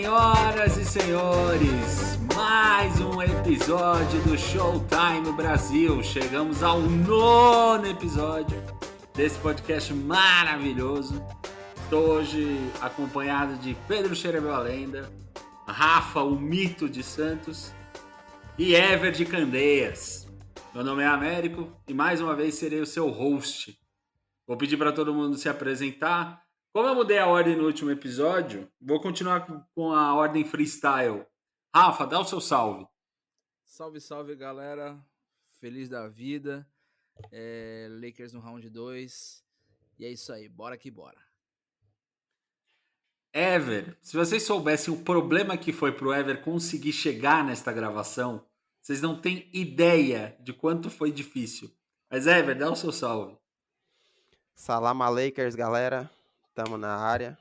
Senhoras e senhores, mais um episódio do Showtime Brasil. Chegamos ao 9º episódio desse podcast maravilhoso. Estou hoje acompanhado de Pedro Xerebel a Lenda, Rafa, o mito de Santos, e Ever de Candeias. Meu nome é Américo e mais uma vez serei o seu host. Vou pedir para todo mundo se apresentar. Como eu mudei a ordem no último episódio, vou continuar com a ordem freestyle. Rafa, dá o seu salve. Salve, salve, galera. Feliz da vida. Lakers no round 2. E é isso aí, bora que bora. Ever, se vocês soubessem o problema que foi pro Ever conseguir chegar nesta gravação, vocês não têm ideia de quanto foi difícil. Mas Ever, dá o seu salve. Salam Lakers, galera. Tamo na área.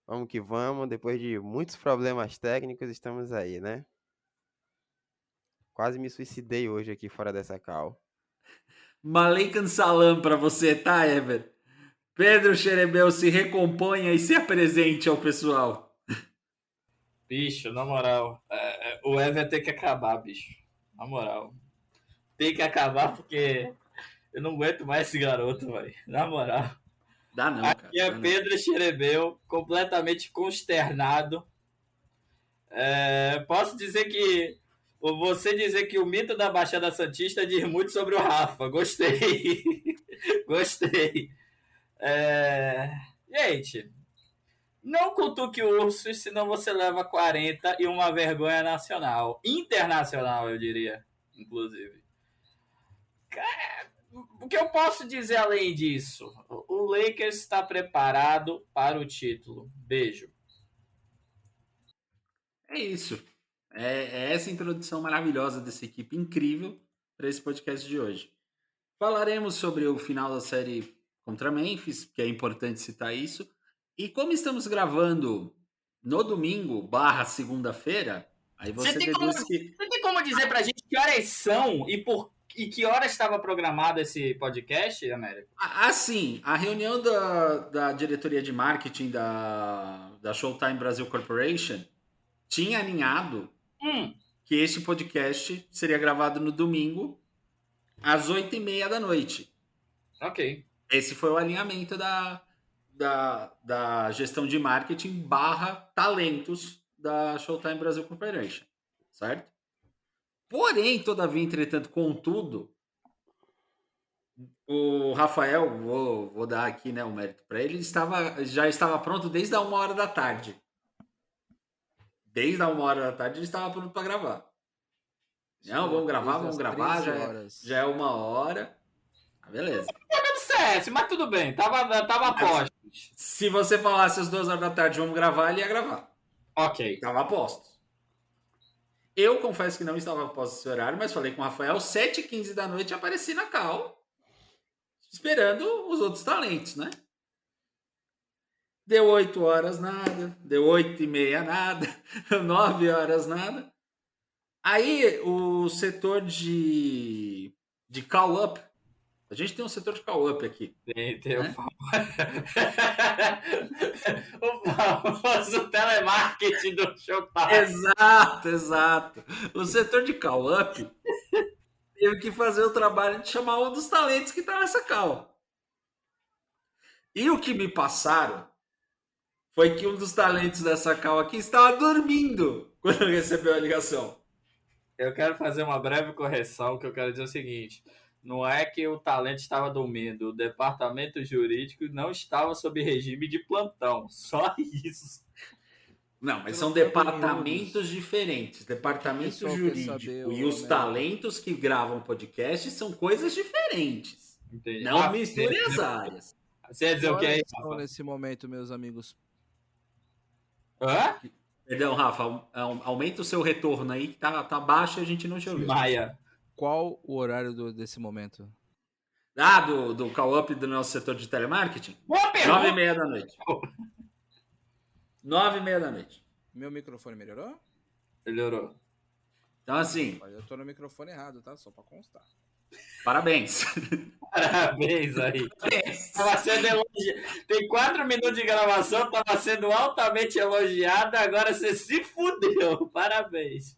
Vamos que vamos. Depois de muitos problemas técnicos, estamos aí, né? Quase me suicidei hoje aqui fora dessa call. Maleikum salam pra você, tá, Ever? Pedro Xerebel, se recomponha e se apresente ao pessoal. Bicho, na moral, o Ever tem que acabar, bicho. Na moral. Tem que acabar porque eu não aguento mais esse garoto, velho. Na moral. Dá não, cara. Aqui é Pedro Xerebel, completamente consternado. Posso dizer que... Você dizer que o mito da Baixada Santista diz muito sobre o Rafa. Gostei. Gostei. Gente... Não cutuque ursos, senão você leva 40 e uma vergonha nacional. Internacional, eu diria, inclusive. Cara, o que eu posso dizer além disso? O Lakers está preparado para o título. Beijo. É isso. É essa introdução maravilhosa dessa equipe incrível para esse podcast de hoje. Falaremos sobre o final da série contra Memphis, que é importante citar isso. E como estamos gravando no domingo / segunda-feira, aí você deduz que... Você tem como dizer pra gente que horas são e que horas estava programado esse podcast, Américo? Assim, a reunião da diretoria de marketing da Showtime Brasil Corporation tinha alinhado que este podcast seria gravado no domingo às 8h30 da noite. Ok. Esse foi o alinhamento da gestão de marketing / talentos da Showtime Brasil Corporation, certo? Porém, todavia, entretanto, contudo, o Rafael, vou dar aqui, né, o mérito para ele, já estava pronto desde a 1h da tarde. Desde a 1h da tarde ele estava pronto para gravar. Não, vamos gravar, já é 1h. Beleza. Mas tudo bem, tava a posto. Se você falasse às 2h da tarde, vamos gravar, ele ia gravar. Ok. Tava a posto. Eu confesso que não estava a posto esse horário, mas falei com o Rafael, 7h15 da noite, apareci na cal, esperando os outros talentos, né? Deu 8h nada, deu 8h30 nada, 9h nada. Aí o setor de call-up, a gente tem um setor de call-up aqui. Tem né? O famoso telemarketing do Showtime. Exato. O setor de call-up teve que fazer o trabalho de chamar um dos talentos que tá nessa call. E o que me passaram foi que um dos talentos dessa call aqui estava dormindo quando recebeu a ligação. Eu quero fazer uma breve correção, que eu quero dizer o seguinte... Não é que o talento estava dormindo, o departamento jurídico não estava sob regime de plantão, só isso. Não, mas são departamentos diferentes. Departamento jurídico e os talentos que gravam podcast são coisas diferentes. Entendi. Não misture as áreas. Você ia dizer o que é isso, Rafa? Nesse momento, meus amigos. Hã? Perdão, Rafa, aumenta o seu retorno aí, que tá baixo e a gente não te ouviu. Maia. Qual o horário desse momento? Do call-up do nosso setor de telemarketing? Boa pergunta! 9h30 da noite. 9h30 da noite. Meu microfone Melhorou. Então, assim... Eu tô no microfone errado, tá? Só pra constar. Parabéns. Parabéns aí. Tava sendo Tem 4 minutos de gravação, tava sendo altamente elogiado, agora você se fudeu. Parabéns.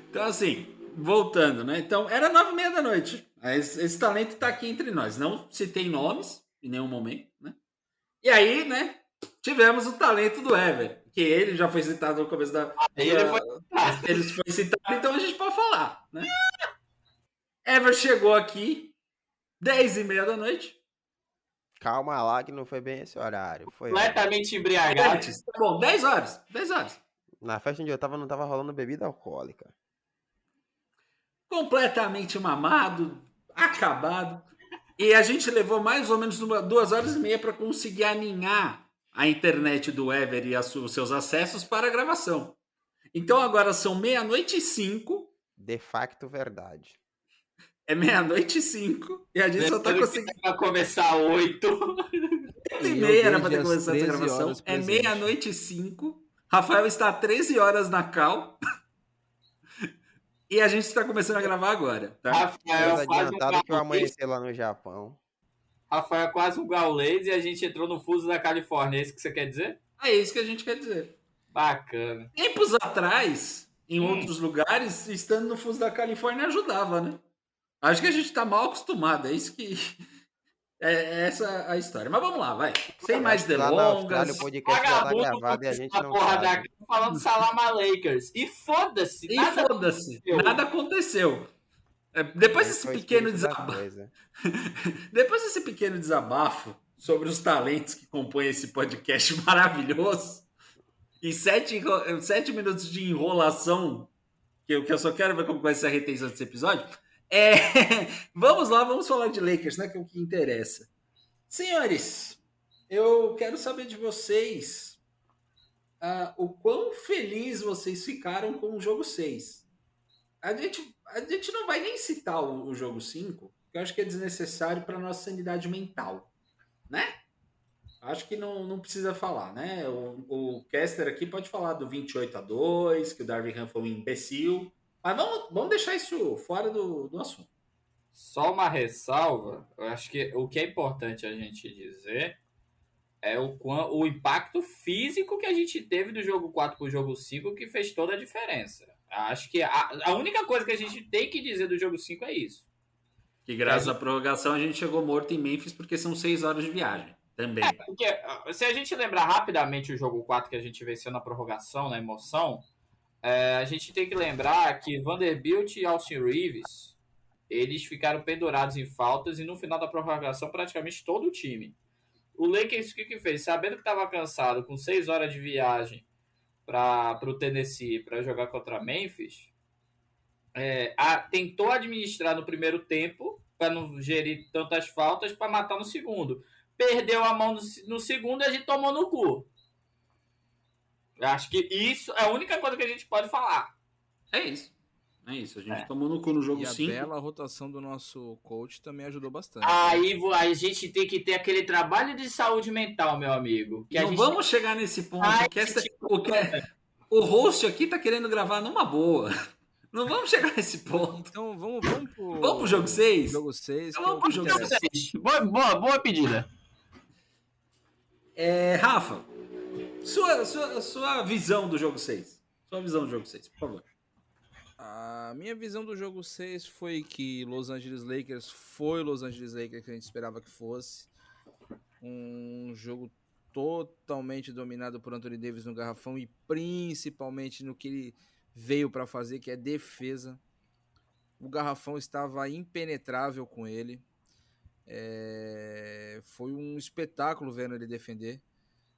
Então, assim, voltando, né? Então, era 9h30 da noite. Esse talento tá aqui entre nós. Não citei nomes em nenhum momento, né? E aí, né? Tivemos o talento do Ever, que ele já foi citado no começo da. Aí ele foi. Ele foi citado, então a gente pode falar, né? Ever chegou aqui 10h30 da noite. Calma lá que não foi bem esse horário. Foi Completamente embriagado. Antes, tá bom, 10 horas. 10 horas. na festa onde eu tava, não tava rolando bebida alcoólica. Completamente mamado, acabado. E a gente levou mais ou menos 2h30 para conseguir aninhar a internet do Ever e os seus acessos para a gravação. Então agora são 00:05. De facto, verdade. É 00:05 e a gente só tá conseguindo. Vai começar 8. 8h30 era para ter começado essa gravação. É 00:05. Rafael está há 13 horas na cal. E a gente está começando a gravar agora, tá? Rafael Mais quase adiantado que eu um amanheci lá no Japão. Rafael é quase um gaulês e a gente entrou no fuso da Califórnia. É isso que você quer dizer? É isso que a gente quer dizer. Bacana. Tempos atrás, em outros lugares, estando no fuso da Califórnia ajudava, né? Acho que a gente tá mal acostumado, é isso que... É essa a história. Mas vamos lá, vai. Sem mais Lá na Austrália delongas. o podcast já tá gravado e a gente não sabe. Falando Salama Lakers. E foda-se. E foda-se, nada aconteceu. Depois desse Foi o pequeno espírito da desabafo. coisa. Depois desse pequeno desabafo sobre os talentos que compõem esse podcast maravilhoso e 7 minutos de enrolação, que eu só quero ver como vai ser a retenção desse episódio, vamos lá, vamos falar de Lakers, né, que é o que interessa. Senhores, eu quero saber de vocês o quão feliz vocês ficaram com o jogo 6. A gente não vai nem citar o jogo 5, que eu acho que é desnecessário para nossa sanidade mental, né? Acho que não precisa falar, né? O Kester aqui pode falar do 28-2, que o Darvin Ham foi um imbecil, mas vamos deixar isso fora do assunto. Só uma ressalva, eu acho que o que é importante a gente dizer é o impacto físico que a gente teve do jogo 4 para o jogo 5, que fez toda a diferença. Acho que a única coisa que a gente tem que dizer do jogo 5 é isso. Que graças à prorrogação a gente chegou morto em Memphis porque são 6 horas de viagem também. Porque se a gente lembrar rapidamente o jogo 4 que a gente venceu na prorrogação, na emoção, a gente tem que lembrar que Vanderbilt e Austin Reeves, eles ficaram pendurados em faltas e no final da prorrogação praticamente todo o time. O Lakers o que fez? Sabendo que estava cansado, com 6 horas de viagem para o Tennessee para jogar contra Memphis, tentou administrar no primeiro tempo para não gerir tantas faltas para matar no segundo. Perdeu a mão no segundo e a gente tomou no cu. Acho que isso é a única coisa que a gente pode falar. É isso. A gente tomou no cu no jogo 5. E a bela rotação do nosso coach também ajudou bastante. Aí a gente tem que ter aquele trabalho de saúde mental, meu amigo. Que vamos chegar nesse ponto. O host aqui tá querendo gravar numa boa. Não vamos chegar nesse ponto. Então vamos pro jogo 6? Jogo 6. Então vamos pro jogo 6. Boa pedida. Rafa, sua visão do jogo 6. Sua visão do jogo 6, por favor. A minha visão do jogo 6 foi que Los Angeles Lakers foi Los Angeles Lakers que a gente esperava que fosse. Um jogo totalmente dominado por Anthony Davis no garrafão e principalmente no que ele veio para fazer, que é defesa. O garrafão estava impenetrável com ele. Foi um espetáculo vendo ele defender.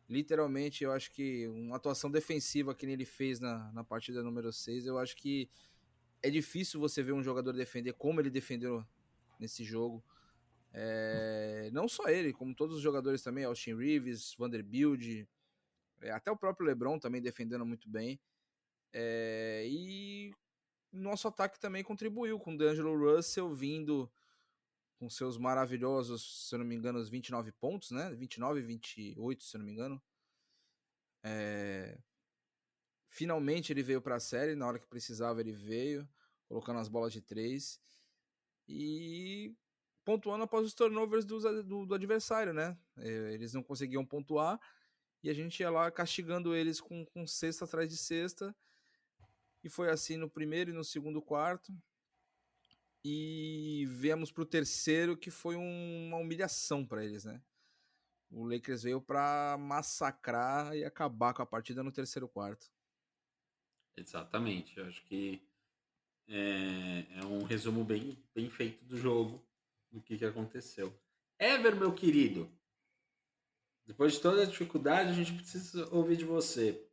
Literalmente, eu acho que uma atuação defensiva que ele fez na partida número 6, eu acho que é difícil você ver um jogador defender como ele defendeu nesse jogo. Não só ele, como todos os jogadores também, Austin Reeves, Vanderbilt, até o próprio LeBron também defendendo muito bem. E nosso ataque também contribuiu com o D'Angelo Russell vindo com seus maravilhosos, se eu não me engano, os 29 pontos, né? 29 e 28, se eu não me engano. Finalmente ele veio para a série, na hora que precisava ele veio, colocando as bolas de 3. e pontuando após os turnovers do adversário, né? Eles não conseguiam pontuar e a gente ia lá castigando eles com cesta atrás de cesta. E foi assim no primeiro e no segundo quarto. E viemos para o terceiro, que foi uma humilhação para eles, né? O Lakers veio para massacrar e acabar com a partida no terceiro quarto. Exatamente. Eu acho que é um resumo bem feito do jogo, do que aconteceu. Ever, meu querido, depois de toda a dificuldade, a gente precisa ouvir de você.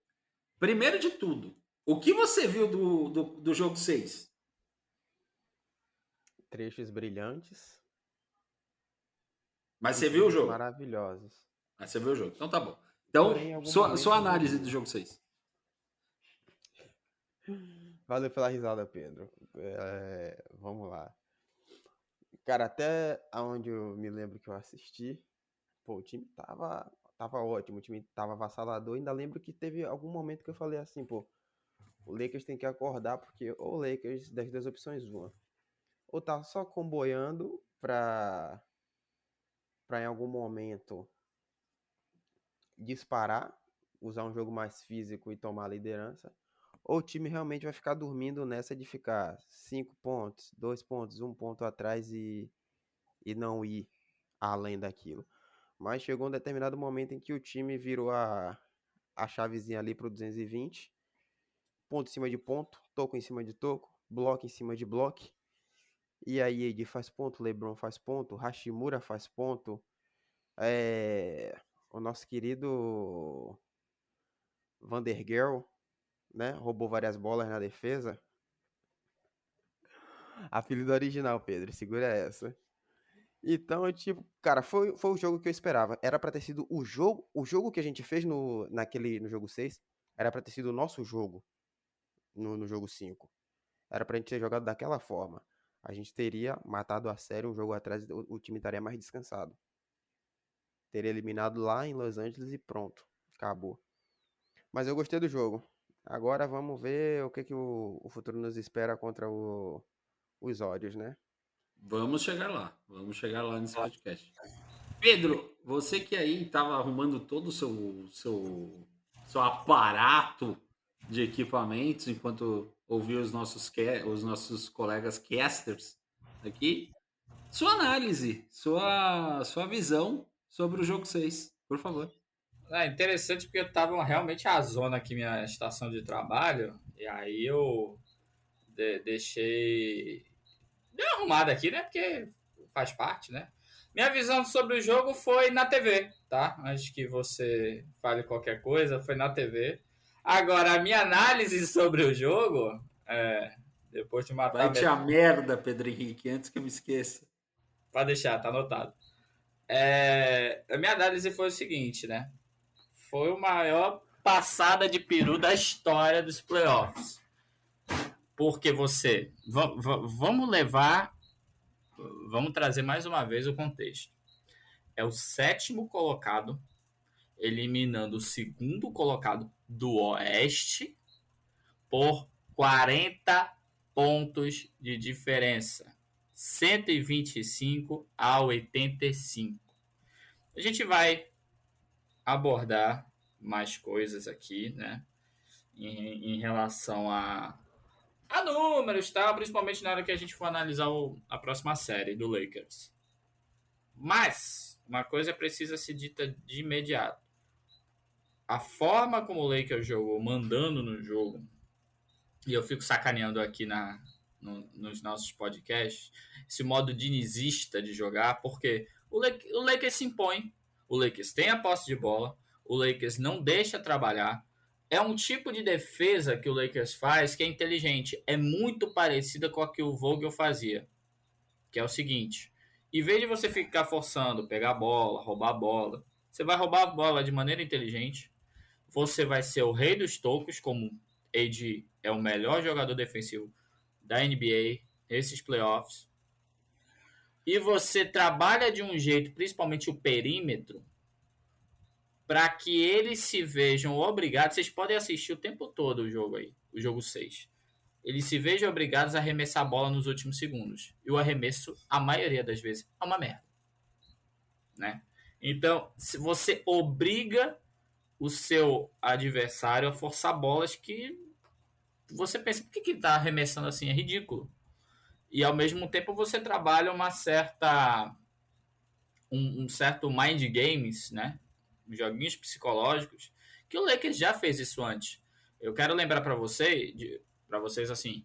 Primeiro de tudo, o que você viu do jogo 6? Trechos brilhantes. Mas você viu o jogo? Maravilhosos. Mas você viu o jogo, então tá bom. Então, Porém, em algum sua momento, análise do jogo 6. Valeu pela risada, Pedro. Vamos lá. Cara, até onde eu me lembro que eu assisti, pô, o time tava ótimo, o time tava avassalador. Ainda lembro que teve algum momento que eu falei assim, pô, o Lakers tem que acordar, porque ou o Lakers, das duas opções, uma. Ou tá só comboiando pra em algum momento disparar, usar um jogo mais físico e tomar a liderança, ou o time realmente vai ficar dormindo nessa de ficar 5 pontos, 2 pontos, 1 ponto atrás e não ir além daquilo. Mas chegou um determinado momento em que o time virou a chavezinha ali pro 220, ponto em cima de ponto, toco em cima de toco, bloco em cima de bloco, e aí AD faz ponto, LeBron faz ponto, Hashimura faz ponto, o nosso querido Vandergirl, né, roubou várias bolas na defesa. Apelido original, Pedro, segura essa. Então, tipo, cara, foi o jogo que eu esperava. Era pra ter sido o jogo que a gente fez no jogo 6, era pra ter sido o nosso jogo no jogo 5. Era pra gente ter jogado daquela forma. A gente teria matado a série um jogo atrás, o time estaria mais descansado. Teria eliminado lá em Los Angeles e pronto, acabou. Mas eu gostei do jogo. Agora vamos ver o que o futuro nos espera contra os ódios, né? Vamos chegar lá nesse podcast. Pedro, você que aí estava arrumando todo o seu aparato de equipamentos enquanto ouvia os nossos colegas casters aqui, sua análise, sua visão sobre o jogo 6, por favor. É interessante porque eu tava realmente a zona aqui, minha estação de trabalho, e aí eu deixei arrumado aqui, né? Porque faz parte, né? Minha visão sobre o jogo foi na TV, tá? Antes que você fale qualquer coisa, foi na TV. Agora, a minha análise sobre o jogo, depois de matar... Vai-te a merda, Pedro Henrique, antes que eu me esqueça. Pode deixar, tá anotado. A minha análise foi o seguinte, né? Foi a maior passada de peru da história dos playoffs. Porque você... Vamos trazer mais uma vez o contexto. É o 7º colocado eliminando o 2º colocado do Oeste por 40 pontos de diferença. 125 a 85. A gente vai abordar mais coisas aqui, né? Em relação a números, tá? Principalmente na hora que a gente for analisar a próxima série do Lakers. Mas uma coisa precisa ser dita de imediato. A forma como o Lakers jogou, mandando no jogo, e eu fico sacaneando aqui nos nossos podcasts, esse modo dinizista de jogar, porque o Lakers se impõe, o Lakers tem a posse de bola, o Lakers não deixa trabalhar. É um tipo de defesa que o Lakers faz que é inteligente. É muito parecida com a que o Vogel fazia. Que é o seguinte: em vez de você ficar forçando, pegar a bola, roubar a bola, você vai roubar a bola de maneira inteligente. Você vai ser o rei dos tocos, como AD é o melhor jogador defensivo da NBA nesses playoffs. E você trabalha de um jeito, principalmente o perímetro, para que eles se vejam obrigados. Vocês podem assistir o tempo todo o jogo aí, o jogo 6. eles se vejam obrigados a arremessar a bola nos últimos segundos. E o arremesso, a maioria das vezes, é uma merda. Né? Então, se você obriga o seu adversário a forçar bolas que você pensa, por que ele está arremessando assim? É ridículo. E ao mesmo tempo você trabalha um certo mind games, né? Joguinhos psicológicos, que o Lakers já fez isso antes. Eu quero lembrar para vocês assim,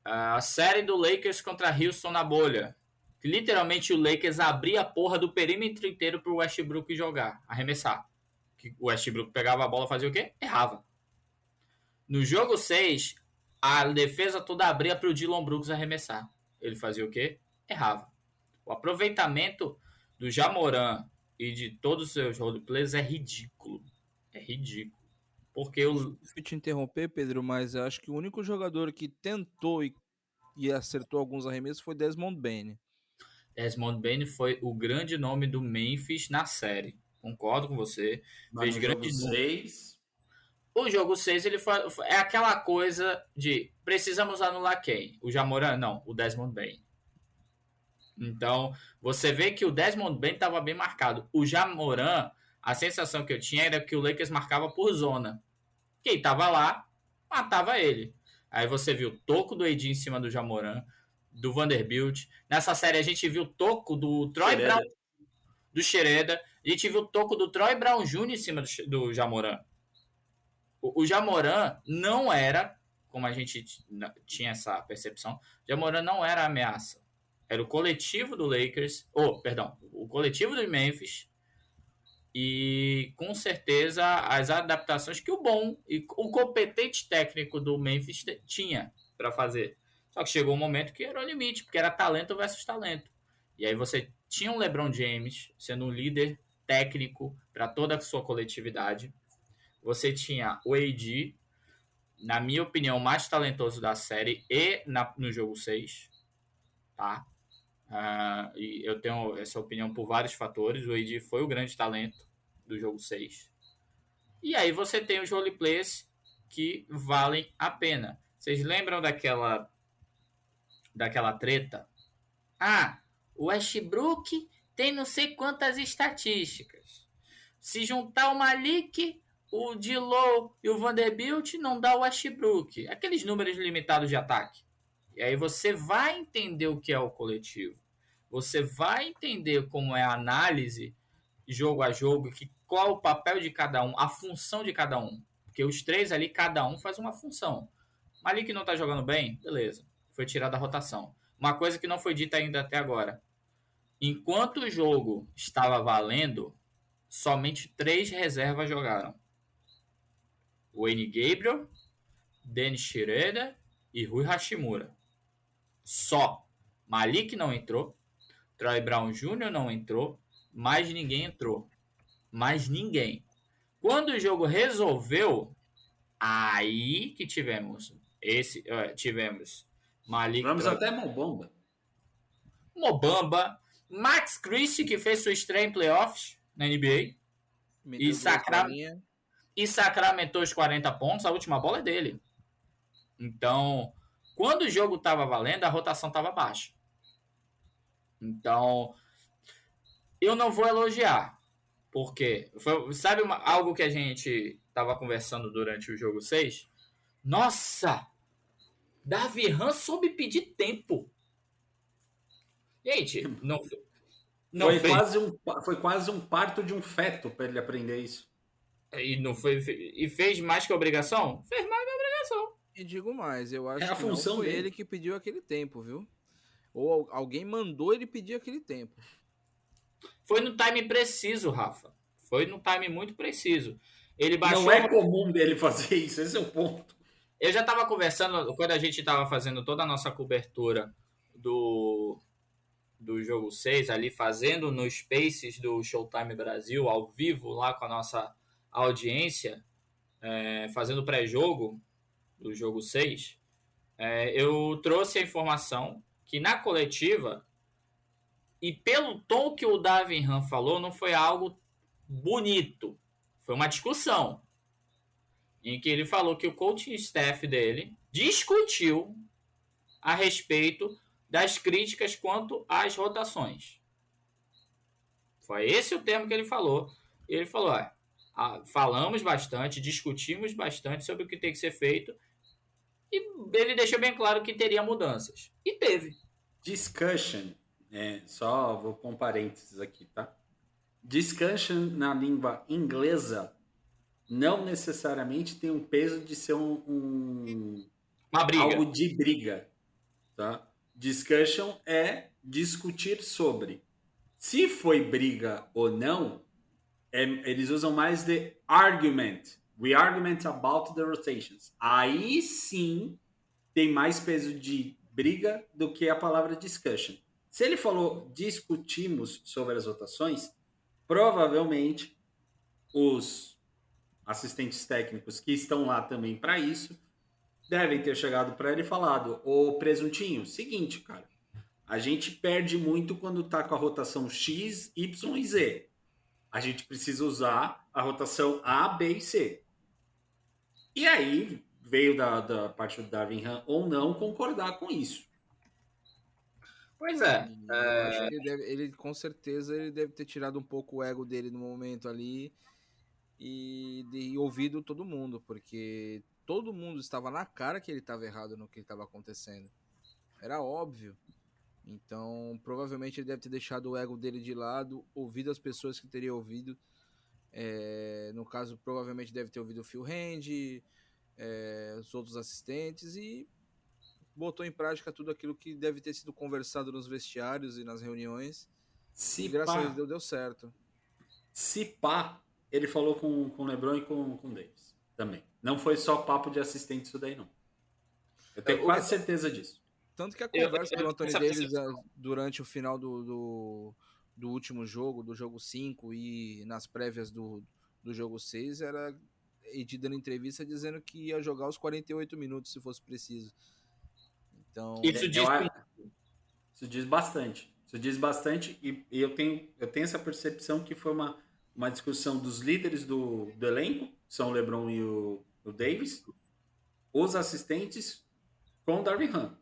a série do Lakers contra Houston na bolha, que literalmente o Lakers abria a porra do perímetro inteiro pro Westbrook jogar, arremessar. Que o Westbrook pegava a bola e fazia o quê? Errava. No jogo 6, a defesa toda abria pro Dillon Brooks arremessar. Ele fazia o quê? Errava. O aproveitamento do Ja Morant e de todos os seus roleplays é ridículo. É ridículo. Porque Fui te interromper, Pedro, mas eu acho que o único jogador que tentou e acertou alguns arremessos foi Desmond Bane. Desmond Bane foi o grande nome do Memphis na série. Concordo com você. Mas no jogo 6... O jogo 6 é aquela coisa de precisamos anular quem? O Ja Morant? Não, o Desmond Bane. Então, você vê que o Desmond Bane estava bem marcado. O Ja Morant, a sensação que eu tinha era que o Lakers marcava por zona. Quem estava lá, matava ele. Aí você viu o toco do AD em cima do Ja Morant, do Vanderbilt. Nessa série a gente viu o toco do Troy Brown, do Schroeder. A gente viu o toco do Troy Brown Jr. em cima do Ja Morant. O Ja Morant não era, como a gente tinha essa percepção, o Ja Morant não era a ameaça. Era o coletivo do Lakers, o coletivo do Memphis, e com certeza as adaptações que o bom e o competente técnico do Memphis tinha para fazer. Só que chegou um momento que era o limite, porque era talento versus talento. E aí você tinha um LeBron James sendo um líder técnico para toda a sua coletividade. Você tinha o AD, na minha opinião, mais talentoso da série e no jogo 6. Tá? E eu tenho essa opinião por vários fatores. O AD foi o grande talento do jogo 6. E aí você tem os roleplays que valem a pena. Vocês lembram daquela treta? O Westbrook tem não sei quantas estatísticas. Se juntar o Malik, o D'Lo e o Vanderbilt, não dá o Westbrook. Aqueles números limitados de ataque. E aí você vai entender o que é o coletivo. Você vai entender como é a análise jogo a jogo, qual o papel de cada um, a função de cada um. Porque os três ali, cada um faz uma função. Malik não tá jogando bem? Beleza. Foi tirado da rotação. Uma coisa que não foi dita ainda até agora. Enquanto o jogo estava valendo, somente 3 reservas jogaram. Wayne Gabriel, Dennis Schroeder e Rui Hashimura. Só. Malik não entrou. Troy Brown Jr. não entrou. Mais ninguém entrou. Mais ninguém. Quando o jogo resolveu, aí que tivemos Malik. Vamos até Mobamba. Max Christie, que fez sua estreia em playoffs na NBA. E sacramentou os 40 pontos. A última bola é dele. Então, quando o jogo estava valendo, a rotação estava baixa. Então, eu não vou elogiar. Porque, sabe algo que a gente estava conversando durante o jogo 6? Nossa! Davi Han soube pedir tempo. Gente, foi quase um parto de um feto para ele aprender isso. E fez mais que a obrigação? Fez mais que a obrigação. E digo mais, eu acho que não foi ele que pediu aquele tempo, viu? Ou alguém mandou ele pedir aquele tempo. Foi no time preciso, Rafa. Foi no time muito preciso. Ele baixou... Não é comum dele fazer isso, esse é o ponto. Eu já estava conversando, quando a gente estava fazendo toda a nossa cobertura do jogo 6, ali fazendo nos Spaces do Showtime Brasil, ao vivo, lá com a nossa audiência, fazendo pré-jogo do jogo 6, eu trouxe a informação que na coletiva, e pelo tom que o Davi Han falou, não foi algo bonito. Foi uma discussão em que ele falou que o coaching staff dele discutiu a respeito das críticas quanto às rotações. Foi esse o termo que ele falou. Ele falou, falamos bastante, discutimos bastante sobre o que tem que ser feito, e ele deixou bem claro que teria mudanças. E teve. Discussion, só vou pôr um parênteses aqui, tá? Discussion na língua inglesa não necessariamente tem um peso de ser uma briga. Algo de briga, tá? Discussion é discutir sobre. Se foi briga ou não, eles usam mais de argument. We argument about the rotations. Aí sim tem mais peso de briga do que a palavra discussion. Se ele falou discutimos sobre as rotações, provavelmente os assistentes técnicos que estão lá também para isso devem ter chegado para ele e falado: ô Presuntinho, seguinte, cara, a gente perde muito quando tá com a rotação X, Y e Z. A gente precisa usar a rotação A, B e C. E aí veio da parte do Darvin Ham ou não concordar com isso. Pois é. Eu acho que ele com certeza ele deve ter tirado um pouco o ego dele no momento ali e ouvido todo mundo, porque todo mundo estava na cara que ele estava errado no que estava acontecendo. Era óbvio. Então, provavelmente ele deve ter deixado o ego dele de lado, ouvido as pessoas que teria ouvido. No caso, provavelmente deve ter ouvido o Phil Hand, os outros assistentes, e botou em prática tudo aquilo que deve ter sido conversado nos vestiários e nas reuniões. E graças a Deus deu certo. Se pá, ele falou com o LeBron e com o Davis também. Não foi só papo de assistente isso daí, não. Eu tenho quase certeza disso. Tanto que a conversa do Anthony Davis durante o final do último jogo, do jogo 5 e nas prévias do jogo 6, era Ed dando entrevista dizendo que ia jogar os 48 minutos se fosse preciso. Então, isso diz bastante. Isso diz bastante e eu tenho essa percepção que foi uma discussão dos líderes do elenco, são o LeBron e o Davis, os assistentes com o Darvin Ham.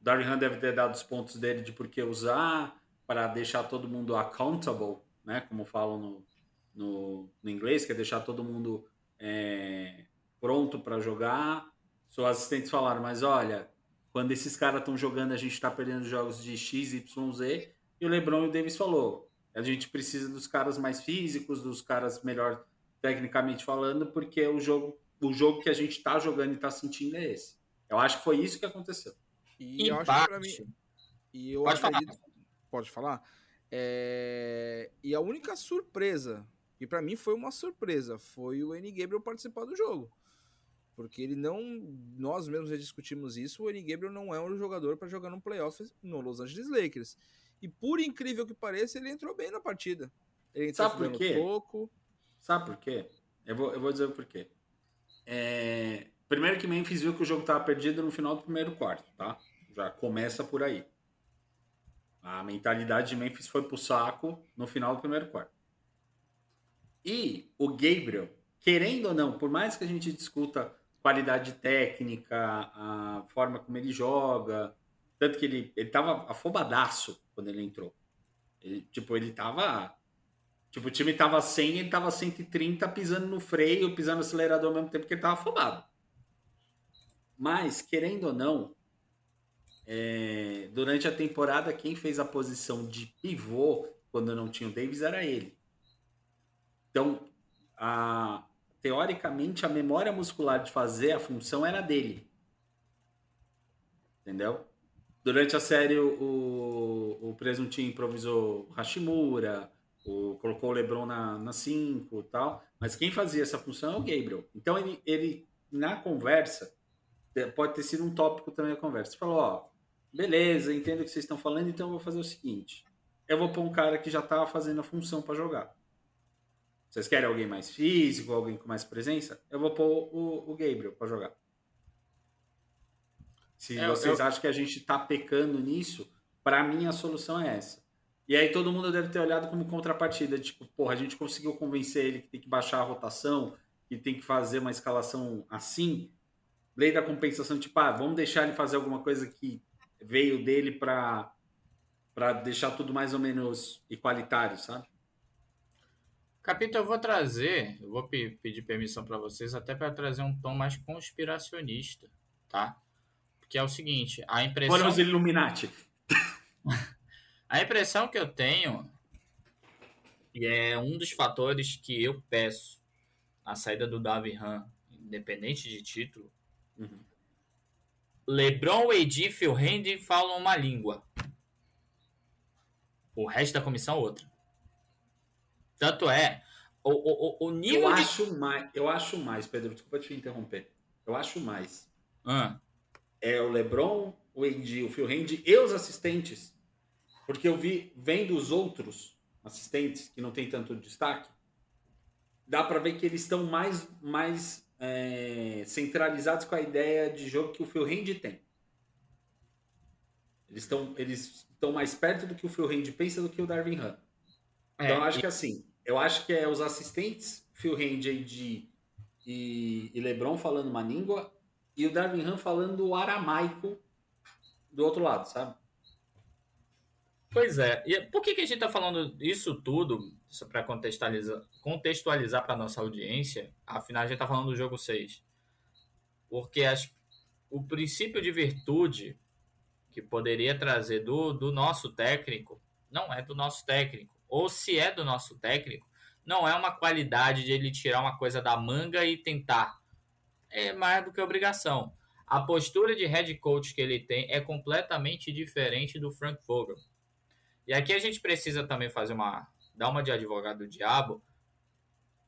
O Darvin Ham deve ter dado os pontos dele de por que usar, para deixar todo mundo accountable, né? Como falam no inglês, que é deixar todo mundo pronto para jogar. Os assistentes falaram, mas olha, quando esses caras estão jogando, a gente está perdendo jogos de X, Y, Z. E o LeBron e o Davis falou, a gente precisa dos caras mais físicos, dos caras melhor tecnicamente falando, porque o jogo que a gente está jogando e está sentindo é esse. Eu acho que foi isso que aconteceu. E eu acho que pra mim. E eu acredito. Pode falar? E a única surpresa, e pra mim foi uma surpresa, foi o N. Gabriel participar do jogo. Porque ele não. Nós mesmos já discutimos isso. O N. Gabriel não é um jogador para jogar no playoff no Los Angeles Lakers. E por incrível que pareça, ele entrou bem na partida. Ele entrou Sabe por quê? Pouco. Sabe por quê? Eu vou dizer o porquê. Primeiro que Memphis viu que o jogo estava perdido no final do primeiro quarto, tá? Já começa por aí. A mentalidade de Memphis foi pro saco no final do primeiro quarto. E o Gabriel, querendo ou não, por mais que a gente discuta qualidade técnica, a forma como ele joga, tanto que ele tava afobadaço quando ele entrou. Ele tava... o time tava 100, ele tava 130 pisando no freio, pisando no acelerador ao mesmo tempo que ele tava afobado. Mas, querendo ou não, durante a temporada, quem fez a posição de pivô quando não tinha o Davis era ele. Então, teoricamente, a memória muscular de fazer a função era dele. Entendeu? Durante a série, o Presuntinho improvisou o Hashimura, colocou o LeBron na 5 e tal, mas quem fazia essa função é o Gabriel. Então, ele na conversa, pode ter sido um tópico também da conversa. Ele falou, beleza, entendo o que vocês estão falando, então eu vou fazer o seguinte, eu vou pôr um cara que já estava fazendo a função para jogar. Vocês querem alguém mais físico, alguém com mais presença? Eu vou pôr o Gabriel para jogar. Se vocês acham que a gente está pecando nisso, para mim a solução é essa. E aí todo mundo deve ter olhado como contrapartida, tipo, porra, a gente conseguiu convencer ele que tem que baixar a rotação, que tem que fazer uma escalação assim, lei da compensação, tipo, vamos deixar ele fazer alguma coisa que veio dele para deixar tudo mais ou menos igualitário, sabe? Capito, eu vou pedir permissão para vocês até para trazer um tom mais conspiracionista, tá? Porque é o seguinte, Olha os Illuminati. a impressão que eu tenho, e é um dos fatores que eu peço a saída do Darvin Ham, independente de título, LeBron, AD e Phil Handy falam uma língua. O resto da comissão outra. Tanto é, o nível eu acho mais, Pedro, desculpa te interromper. Eu acho mais. É o LeBron, o AD, o Phil Handy e os assistentes. Porque eu vendo os outros assistentes que não tem tanto destaque, dá para ver que eles estão mais centralizados com a ideia de jogo que o Phil Handy tem. Eles estão mais perto do que o Phil Handy pensa do que o Darvin Ham. Então eu acho que assim, é os assistentes, Phil Handy, AD e LeBron falando uma língua e o Darvin Ham falando o aramaico do outro lado, sabe? Pois é. E por que a gente está falando isso tudo, para contextualizar para nossa audiência? Afinal, a gente está falando do jogo 6. Porque o princípio de virtude que poderia trazer do nosso técnico não é do nosso técnico. Ou se é do nosso técnico, não é uma qualidade de ele tirar uma coisa da manga e tentar. É mais do que obrigação. A postura de head coach que ele tem é completamente diferente do Frank Vogel. E aqui a gente precisa também dar uma de advogado do diabo.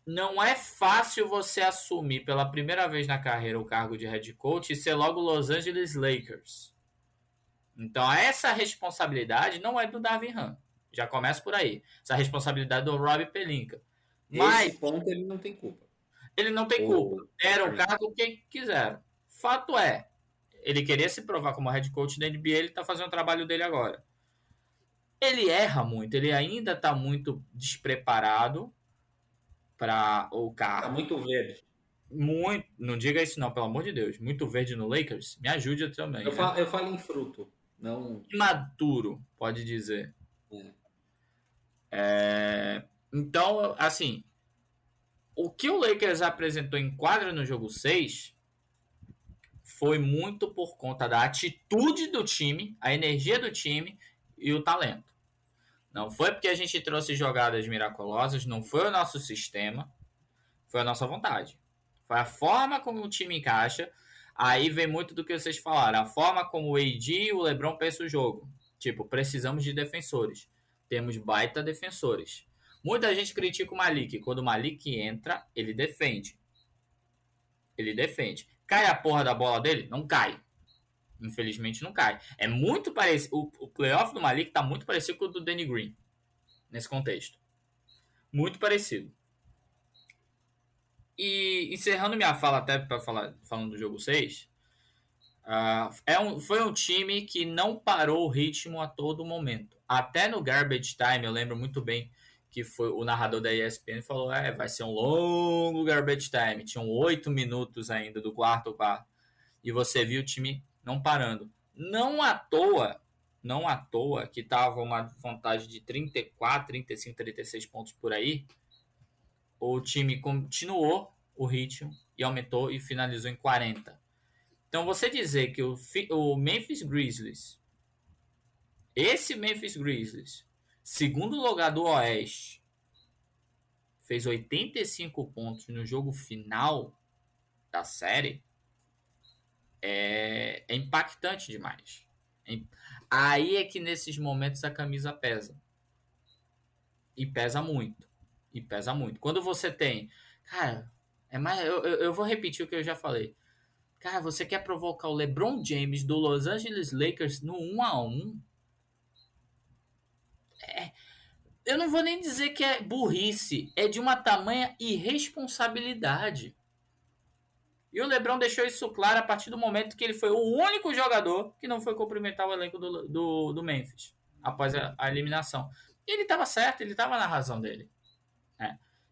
Não é fácil você assumir pela primeira vez na carreira o cargo de head coach e ser logo Los Angeles Lakers. Então essa responsabilidade não é do Darvin Ham. Já começa por aí. Essa responsabilidade do Rob Pelinka. Mas esse ponto ele não tem culpa. Ele não tem culpa. Era o cargo que quiseram. Fato é, ele queria se provar como head coach da NBA, ele está fazendo o trabalho dele agora. Ele erra muito, ele ainda está muito despreparado para o cargo. Está muito verde. Muito, não diga isso não, pelo amor de Deus. Muito verde no Lakers, me ajude também. Eu falo em fruto, não... Imaturo, pode dizer. Então, assim, o que o Lakers apresentou em quadra no jogo 6 foi muito por conta da atitude do time, a energia do time e o talento. Não foi porque a gente trouxe jogadas miraculosas, não foi o nosso sistema, foi a nossa vontade. Foi a forma como o time encaixa. Aí vem muito do que vocês falaram, a forma como o AD e o LeBron pensam o jogo. Tipo, precisamos de defensores. Temos baita defensores. Muita gente critica o Malik. Quando o Malik entra, ele defende. Cai a porra da bola dele? Não cai. Infelizmente não cai. É muito parecido. O playoff do Malik tá muito parecido com o do Danny Green. Nesse contexto. Muito parecido. E encerrando minha fala até falando do jogo 6. Foi um time que não parou o ritmo a todo momento. Até no garbage time, eu lembro muito bem que foi o narrador da ESPN falou, vai ser um longo garbage time. Tinham 8 minutos ainda do quarto. E você viu o time não parando. Não à toa que tava uma vantagem de 34, 35, 36 pontos por aí. O time continuou o ritmo e aumentou e finalizou em 40. Então você dizer que o Memphis Grizzlies, esse Memphis Grizzlies, segundo lugar do Oeste, fez 85 pontos no jogo final da série, é impactante demais. Aí é que nesses momentos a camisa pesa. E pesa muito. Quando você tem... Cara, eu vou repetir o que eu já falei. Cara, você quer provocar o LeBron James do Los Angeles Lakers no 1-1? Eu não vou nem dizer que é burrice. É de uma tamanha irresponsabilidade. E o LeBron deixou isso claro a partir do momento que ele foi o único jogador que não foi cumprimentar o elenco do Memphis após a eliminação. E ele estava certo, ele estava na razão dele.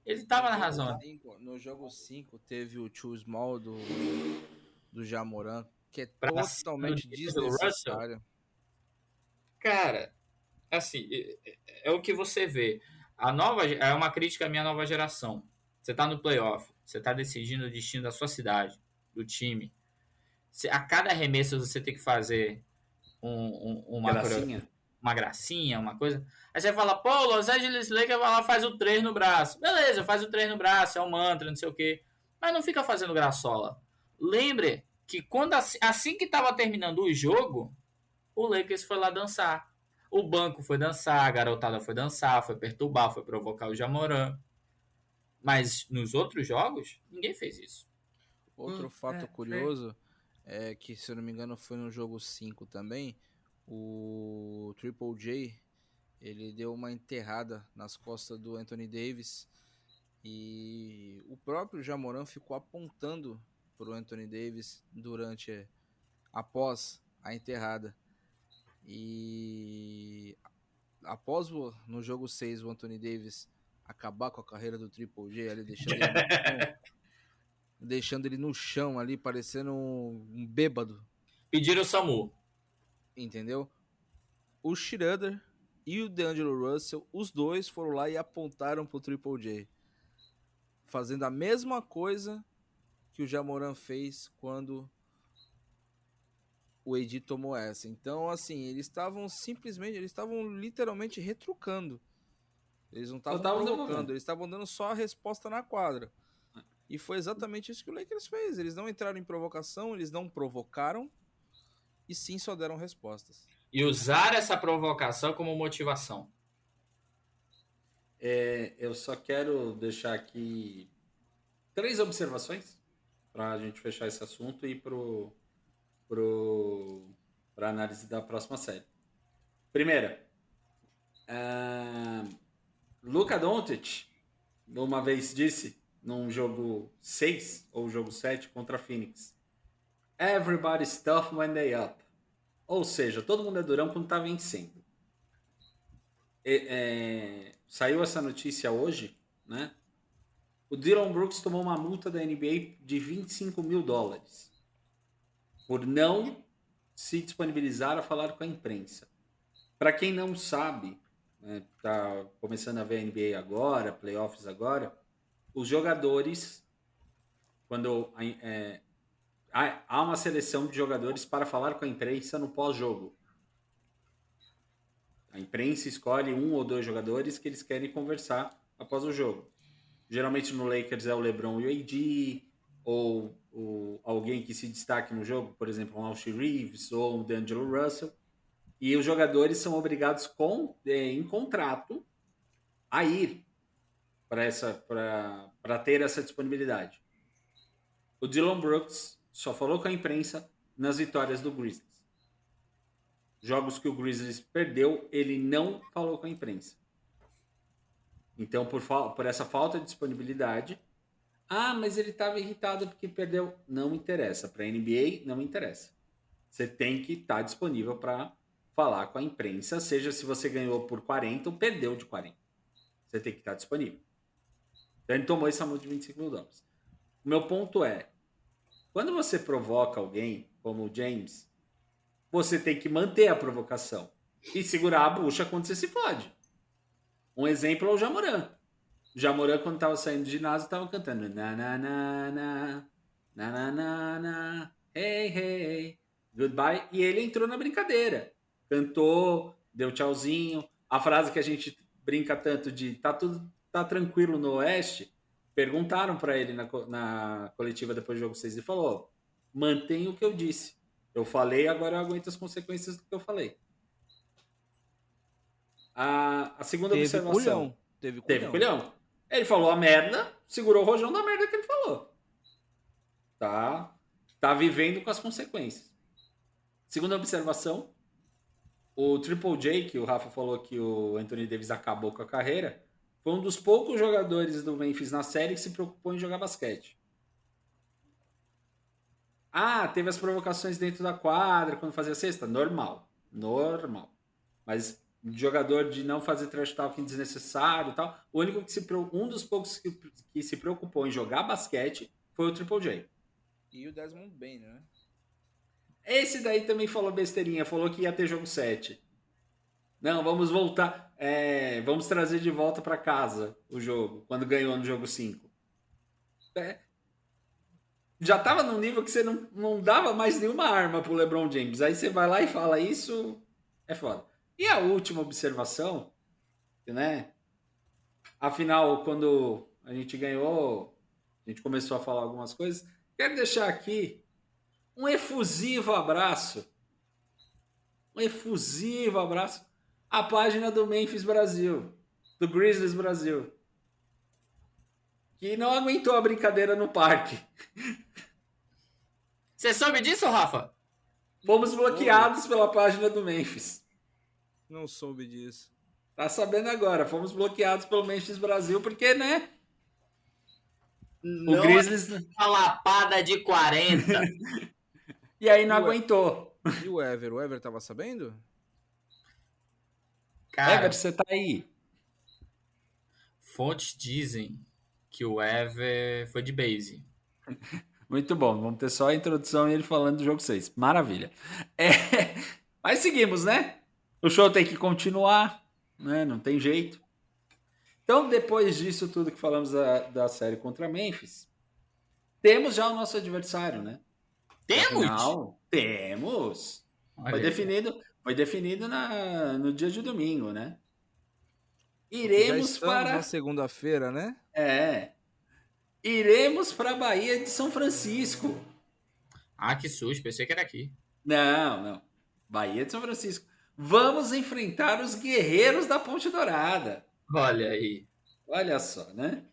Ele estava na razão. No jogo 5 teve o Too Small do Ja Morant, que é Pra cima totalmente do D'Angelo Russell? desnecessária. Cara, assim, é o que você vê. É uma crítica à minha nova geração. Você tá no playoff, você tá decidindo o destino da sua cidade, do time. A cada arremesso você tem que fazer Gracinha. uma gracinha, uma coisa. Aí você fala, pô, Los Angeles Lakers vai lá, faz o 3 no braço. Beleza, faz o 3 no braço, é um mantra, não sei o quê. Mas não fica fazendo graçola. Lembre que quando assim que tava terminando o jogo, o Lakers foi lá dançar. O banco foi dançar, a garotada foi dançar, foi perturbar, foi provocar o Ja Morant. Mas nos outros jogos, ninguém fez isso. Outro fato curioso é que, se eu não me engano, foi no jogo 5 também, o Triple J, ele deu uma enterrada nas costas do Anthony Davis e o próprio Ja Morant ficou apontando pro Anthony Davis após a enterrada. E após no jogo 6 o Anthony Davis acabar com a carreira do Triple J ali, deixando ele no chão ali, parecendo um bêbado. Pediram o SAMU. Entendeu? O Schroeder e o D'Angelo Russell, os dois foram lá e apontaram pro Triple J, fazendo a mesma coisa que o Ja Morant fez quando o AD tomou essa. Então, assim, eles estavam literalmente retrucando. Eles não estavam provocando, eles estavam dando só a resposta na quadra. E foi exatamente isso que o Lakers fez. Eles não entraram em provocação, eles não provocaram, e sim só deram respostas. E usar essa provocação como motivação. Eu só quero deixar aqui 3 observações para a gente fechar esse assunto e ir para análise da próxima série. Primeira, Luka Doncic uma vez disse num jogo 6 ou jogo 7 contra a Phoenix: "Everybody's tough when they up." Ou seja, todo mundo é durão quando tá vencendo. Saiu essa notícia hoje, né? O Dillon Brooks tomou uma multa da NBA de $25 mil por não se disponibilizar a falar com a imprensa. Para quem não sabe, né, tá começando a ver a NBA agora, playoffs agora, os jogadores, quando há uma seleção de jogadores para falar com a imprensa no pós-jogo. A imprensa escolhe 1 ou 2 jogadores que eles querem conversar após o jogo. Geralmente no Lakers é o LeBron e o AD, ou alguém que se destaque no jogo, por exemplo, um Austin Reeves ou um D'Angelo Russell. E os jogadores são obrigados em contrato a ir para ter essa disponibilidade. O Dillon Brooks só falou com a imprensa nas vitórias do Grizzlies. Jogos que o Grizzlies perdeu, ele não falou com a imprensa. Então, por essa falta de disponibilidade, mas ele estava irritado porque perdeu. Não interessa. Para a NBA, não interessa. Você tem que estar disponível para falar com a imprensa, seja se você ganhou por 40 ou perdeu de 40. Você tem que estar disponível. Então, ele tomou essa multa de $25 mil. O meu ponto é, quando você provoca alguém, como o James, você tem que manter a provocação e segurar a bucha quando você se fode. Um exemplo é o Ja Morant. O Ja Morant, quando estava saindo do ginásio, estava cantando na na na na na na na na hey hey goodbye, e ele entrou na brincadeira, cantou, deu tchauzinho. A frase que a gente brinca tanto de tá tranquilo no Oeste, perguntaram para ele na coletiva depois do jogo 6 e falou: mantém o que eu disse. Eu falei, agora eu aguento as consequências do que eu falei. A segunda observação. Teve culhão. Ele falou a merda, segurou o rojão da merda que ele falou. Tá vivendo com as consequências. Segunda observação. O Triple J, que o Rafa falou que o Anthony Davis acabou com a carreira, foi um dos poucos jogadores do Memphis na série que se preocupou em jogar basquete. Teve as provocações dentro da quadra quando fazia cesta? Normal. Mas jogador de não fazer trash talking desnecessário e tal. Um dos poucos que se preocupou em jogar basquete foi o Triple J. E o Desmond Bane, né? Esse daí também falou besteirinha, falou que ia ter jogo 7. Não, vamos voltar. Vamos trazer de volta para casa o jogo, quando ganhou no jogo 5. Já tava num nível que você não dava mais nenhuma arma pro LeBron James. Aí você vai lá e fala isso, é foda. E a última observação, né? Afinal, quando a gente ganhou, a gente começou a falar algumas coisas. Quero deixar aqui um efusivo abraço. Um efusivo abraço à página do Memphis Brasil, do Grizzlies Brasil, que não aguentou a brincadeira no parque. Você soube disso, Rafa? Fomos bloqueados pela página do Memphis. Não soube disso. Tá sabendo agora, fomos bloqueados pelo Memphis Brasil, porque, né? Não, O Grizzlies. uma lapada de 40. E aí não aguentou. E o Ever? O Ever tava sabendo? Cara, Ever, você tá aí? fontes dizem que o Ever foi de base. Muito bom, vamos ter só a introdução e ele falando do jogo 6. Maravilha. Mas seguimos, né? O show tem que continuar, né? Não tem jeito. Então, depois disso tudo que falamos da série contra Memphis, temos já o nosso adversário, né? Temos? Afinal, temos. Olha Foi aí. definido no dia de domingo, né? Já Iremos estamos para... na segunda-feira, né? Iremos para a Bahia de São Francisco. Ah, que susto, pensei que era aqui. Não. Bahia de São Francisco. Vamos enfrentar os guerreiros da Ponte Dourada. Olha aí. Olha só, né?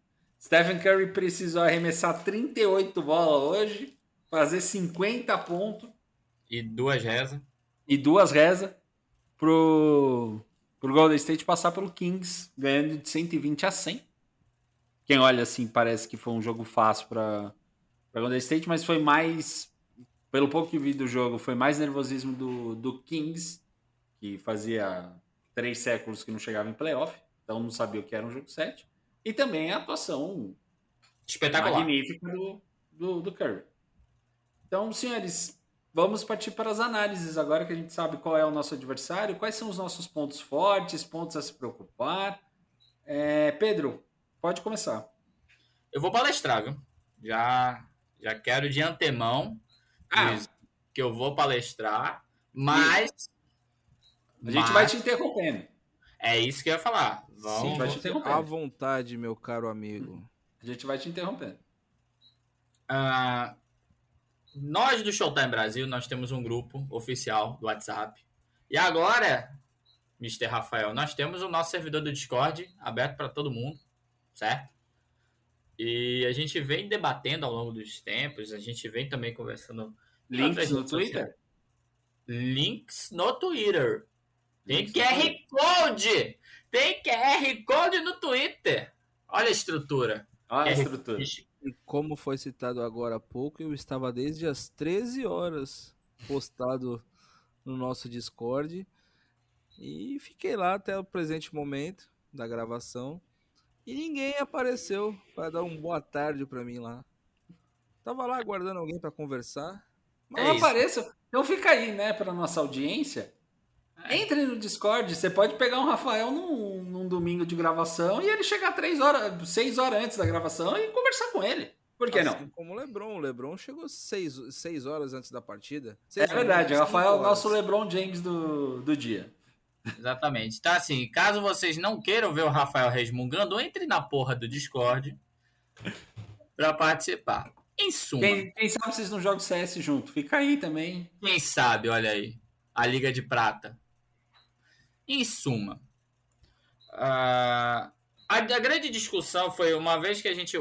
Stephen Curry precisou arremessar 38 bolas hoje, fazer 50 pontos E 2 rezas. e 2 rezas pro Golden State passar pelo Kings, ganhando de 120-100. Quem olha assim, parece que foi um jogo fácil para Golden State, mas foi mais, pelo pouco que vi do jogo, foi mais nervosismo do Kings, que fazia 3 séculos que não chegava em playoff, então não sabia o que era um jogo 7. E também a atuação Espetacular. magnífica do Curry. Então, senhores, vamos partir para as análises agora que a gente sabe qual é o nosso adversário, quais são os nossos pontos fortes, pontos a se preocupar. Pedro, pode começar. Eu vou palestrar, viu? Já quero de antemão que eu vou palestrar, mas... A gente vai te interrompendo. É isso que eu ia falar. Sim, vai te interromper. À vontade, meu caro amigo. A gente vai te interrompendo. Nós do Showtime Brasil, nós temos um grupo oficial do WhatsApp. E agora, Mr. Rafael, nós temos o nosso servidor do Discord aberto para todo mundo, certo? E a gente vem debatendo ao longo dos tempos, a gente vem também conversando... Links no Twitter? Links no Twitter. Tem QR Code! Tem QR Code no Twitter! Olha a estrutura. Olha a estrutura. E como foi citado agora há pouco, eu estava desde as 13 horas postado no nosso Discord e fiquei lá até o presente momento da gravação e ninguém apareceu para dar uma boa tarde para mim lá. Tava lá aguardando alguém para conversar. Não apareça. Então fica aí, né, para nossa audiência. Entre no Discord, você pode pegar um Rafael num domingo de gravação e ele chegar 6 horas antes da gravação e conversar com ele. Por que Assim não? como o LeBron. O LeBron chegou 6 horas antes da partida. É verdade, o Rafael é o nosso horas. LeBron James do dia. Exatamente. Tá assim, caso vocês não queiram ver o Rafael resmungando, entre na porra do Discord pra participar. Em suma. Quem sabe vocês não jogam CS junto? Fica aí também. Quem sabe, olha aí. A Liga de Prata. Em suma. A grande discussão foi uma vez que a gente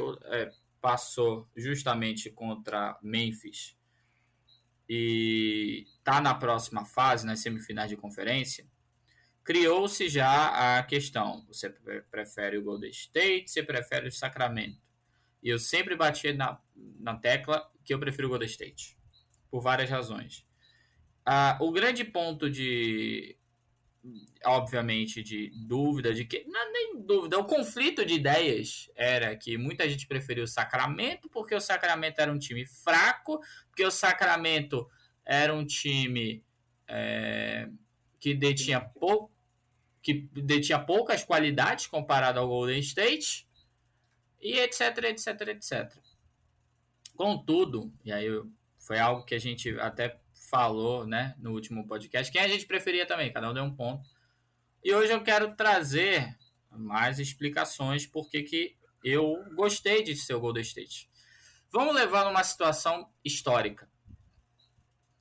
passou justamente contra Memphis e tá na próxima fase, nas semifinais de conferência, criou-se já a questão: você prefere o Golden State, você prefere o Sacramento? E eu sempre bati na tecla que eu prefiro o Golden State, por várias razões. O grande ponto obviamente, de dúvida, de que. Não, nem dúvida, o conflito de ideias era que muita gente preferiu o Sacramento, porque o Sacramento era um time fraco, porque o Sacramento era um time que detinha poucas qualidades comparado ao Golden State, e etc, etc, etc. Contudo, e aí foi algo que a gente até falou, né, no último podcast, quem a gente preferia também, cada um deu um ponto. E hoje eu quero trazer mais explicações porque que eu gostei de ser o Golden State. Vamos levar numa situação histórica,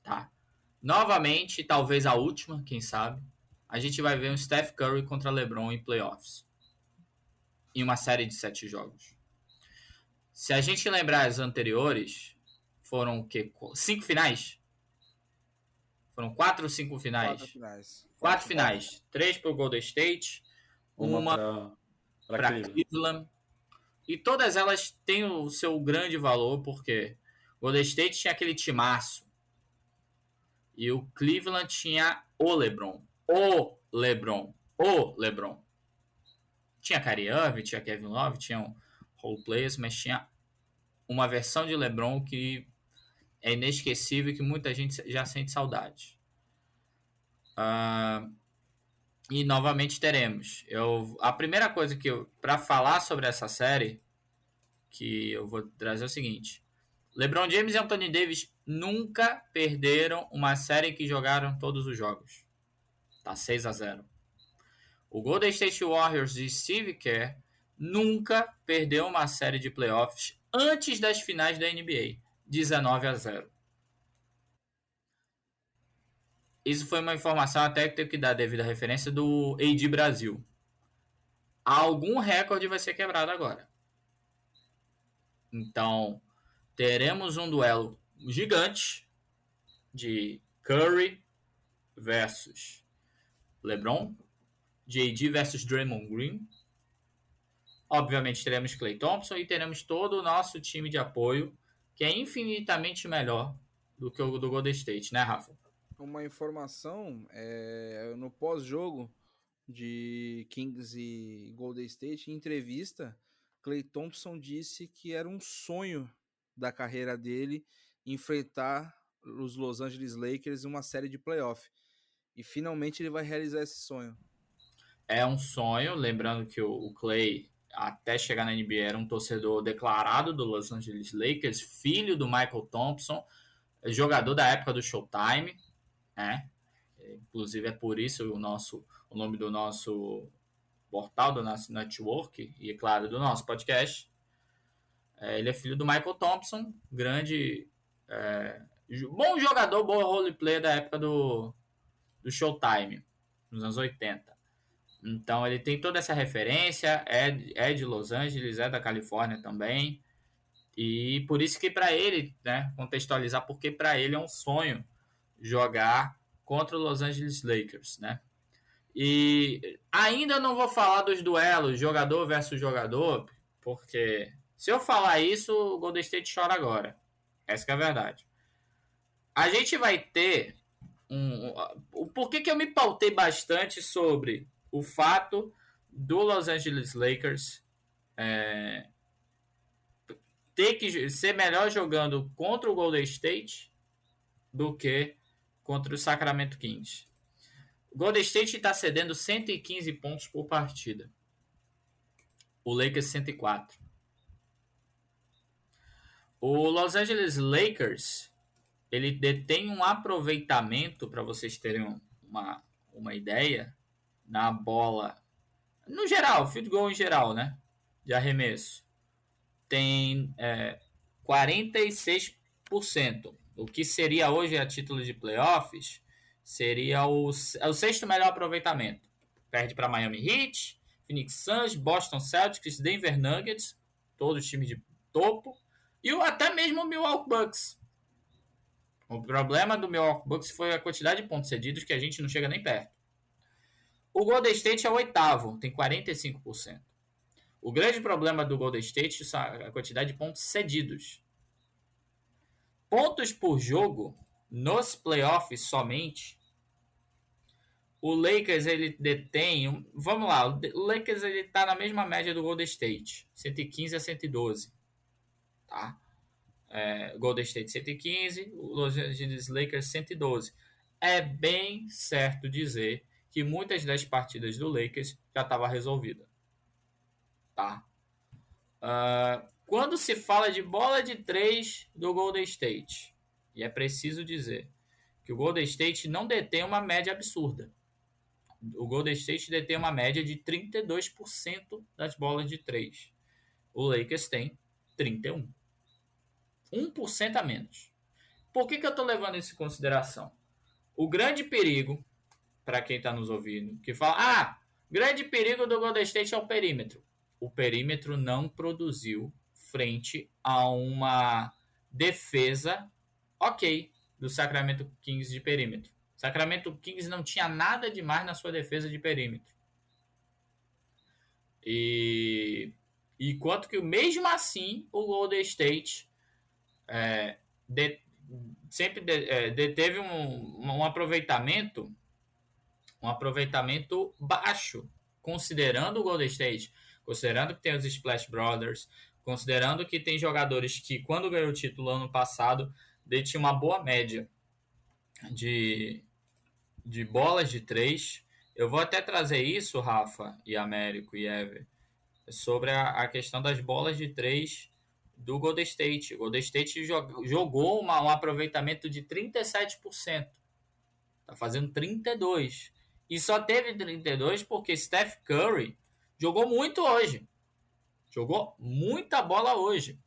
tá? Novamente, talvez a última, quem sabe, a gente vai ver um Steph Curry contra LeBron em playoffs. Em uma série de 7 jogos. Se a gente lembrar as anteriores, foram o quê? 5 finais? Foram 4 ou 5 finais? 4 finais. 3 para o Golden State, uma para Cleveland. E todas elas têm o seu grande valor, porque o Golden State tinha aquele timaço. E o Cleveland tinha o LeBron. Tinha Kyrie Irving, tinha Kevin Love, tinha role players, mas tinha uma versão de LeBron que é inesquecível e que muita gente já sente saudade. E novamente teremos. A primeira coisa para falar sobre essa série, que eu vou trazer é o seguinte: LeBron James e Anthony Davis nunca perderam uma série em que jogaram todos os jogos. Tá 6-0. O Golden State Warriors e Steve Kerr nunca perdeu uma série de playoffs antes das finais da NBA. 19-0. Isso foi uma informação até que tenho que dar devido à referência do AD Brasil. Algum recorde vai ser quebrado agora. Então, teremos um duelo gigante de Curry versus LeBron, de AD versus Draymond Green. Obviamente teremos Klay Thompson e teremos todo o nosso time de apoio, que é infinitamente melhor do que o do Golden State, né, Rafa? Uma informação, no pós-jogo de Kings e Golden State, em entrevista, Klay Thompson disse que era um sonho da carreira dele enfrentar os Los Angeles Lakers em uma série de playoff. E finalmente ele vai realizar esse sonho. É um sonho, lembrando que o Klay, até chegar na NBA, era um torcedor declarado do Los Angeles Lakers, filho do Michael Thompson, jogador da época do Showtime, né? Inclusive é por isso o nome do nosso portal, do nosso network, e claro, do nosso podcast. Ele é filho do Michael Thompson, grande, bom jogador, bom roleplayer da época do Showtime, nos anos 80. Então ele tem toda essa referência, é de Los Angeles, é da Califórnia também, e por isso que para ele, né, contextualizar, porque para ele é um sonho jogar contra o Los Angeles Lakers, né? E ainda não vou falar dos duelos jogador versus jogador, porque se eu falar isso, o Golden State chora agora. Essa que é a verdade. A gente vai ter por que eu me pautei bastante sobre o fato do Los Angeles Lakers ter que ser melhor jogando contra o Golden State do que contra o Sacramento Kings. O Golden State está cedendo 115 pontos por partida. O Lakers 104. O Los Angeles Lakers, ele detém um aproveitamento, para vocês terem uma ideia, na bola, no geral, field goal em geral, né, de arremesso, tem 46%. O que seria hoje a título de playoffs seria o sexto melhor aproveitamento. Perde para Miami Heat, Phoenix Suns, Boston Celtics, Denver Nuggets, todos os times de topo, e até mesmo o Milwaukee Bucks. O problema do Milwaukee Bucks foi a quantidade de pontos cedidos, que a gente não chega nem perto. O Golden State é o oitavo, tem 45%. O grande problema do Golden State é a quantidade de pontos cedidos. Pontos por jogo, nos playoffs somente, o Lakers ele detém, vamos lá, o Lakers ele tá na mesma média do Golden State, 115 a 112, tá? Golden State 115, o Los Angeles Lakers 112. É bem certo dizer que muitas das partidas do Lakers já estavam resolvidas, tá? Quando se fala de bola de 3 do Golden State, e é preciso dizer que o Golden State não detém uma média absurda. O Golden State detém uma média de 32% das bolas de 3. O Lakers tem 31%. 1% a menos. Por que eu estou levando isso em consideração? O grande perigo, para quem está nos ouvindo, que fala, grande perigo do Golden State é o perímetro. O perímetro não produziu frente a uma defesa ok do Sacramento Kings de perímetro. Sacramento Kings não tinha nada demais na sua defesa de perímetro. E quanto que mesmo assim o Golden State sempre deteve um aproveitamento baixo, considerando o Golden State, considerando que tem os Splash Brothers, considerando que tem jogadores que, quando ganhou o título ano passado, tinha uma boa média de bolas de 3. Eu vou até trazer isso, Rafa, e Américo e Ever, sobre a questão das bolas de 3 do Golden State. O Golden State jogou um aproveitamento de 37%. Tá fazendo 32%. E só teve 32% porque Steph Curry jogou muito hoje. Jogou muita bola hoje.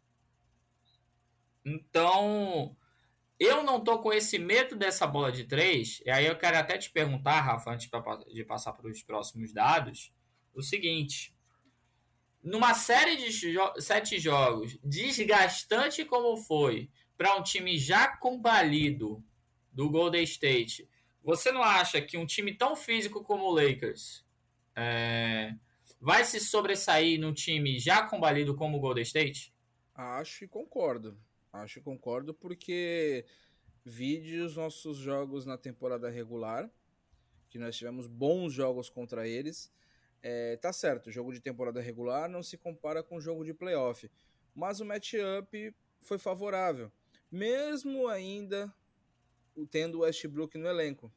Então, eu não tô com esse medo dessa bola de 3. E aí eu quero até te perguntar, Rafa, antes de passar para os próximos dados, o seguinte. Numa série de 7 jogos, desgastante como foi, para um time já combalido do Golden State, você não acha que um time tão físico como o Lakers vai se sobressair num time já combalido como o Golden State? Acho e concordo. Acho e concordo porque vide os nossos jogos na temporada regular, que nós tivemos bons jogos contra eles. Tá certo, o jogo de temporada regular não se compara com o jogo de playoff, mas o matchup foi favorável, mesmo ainda tendo o Westbrook no elenco,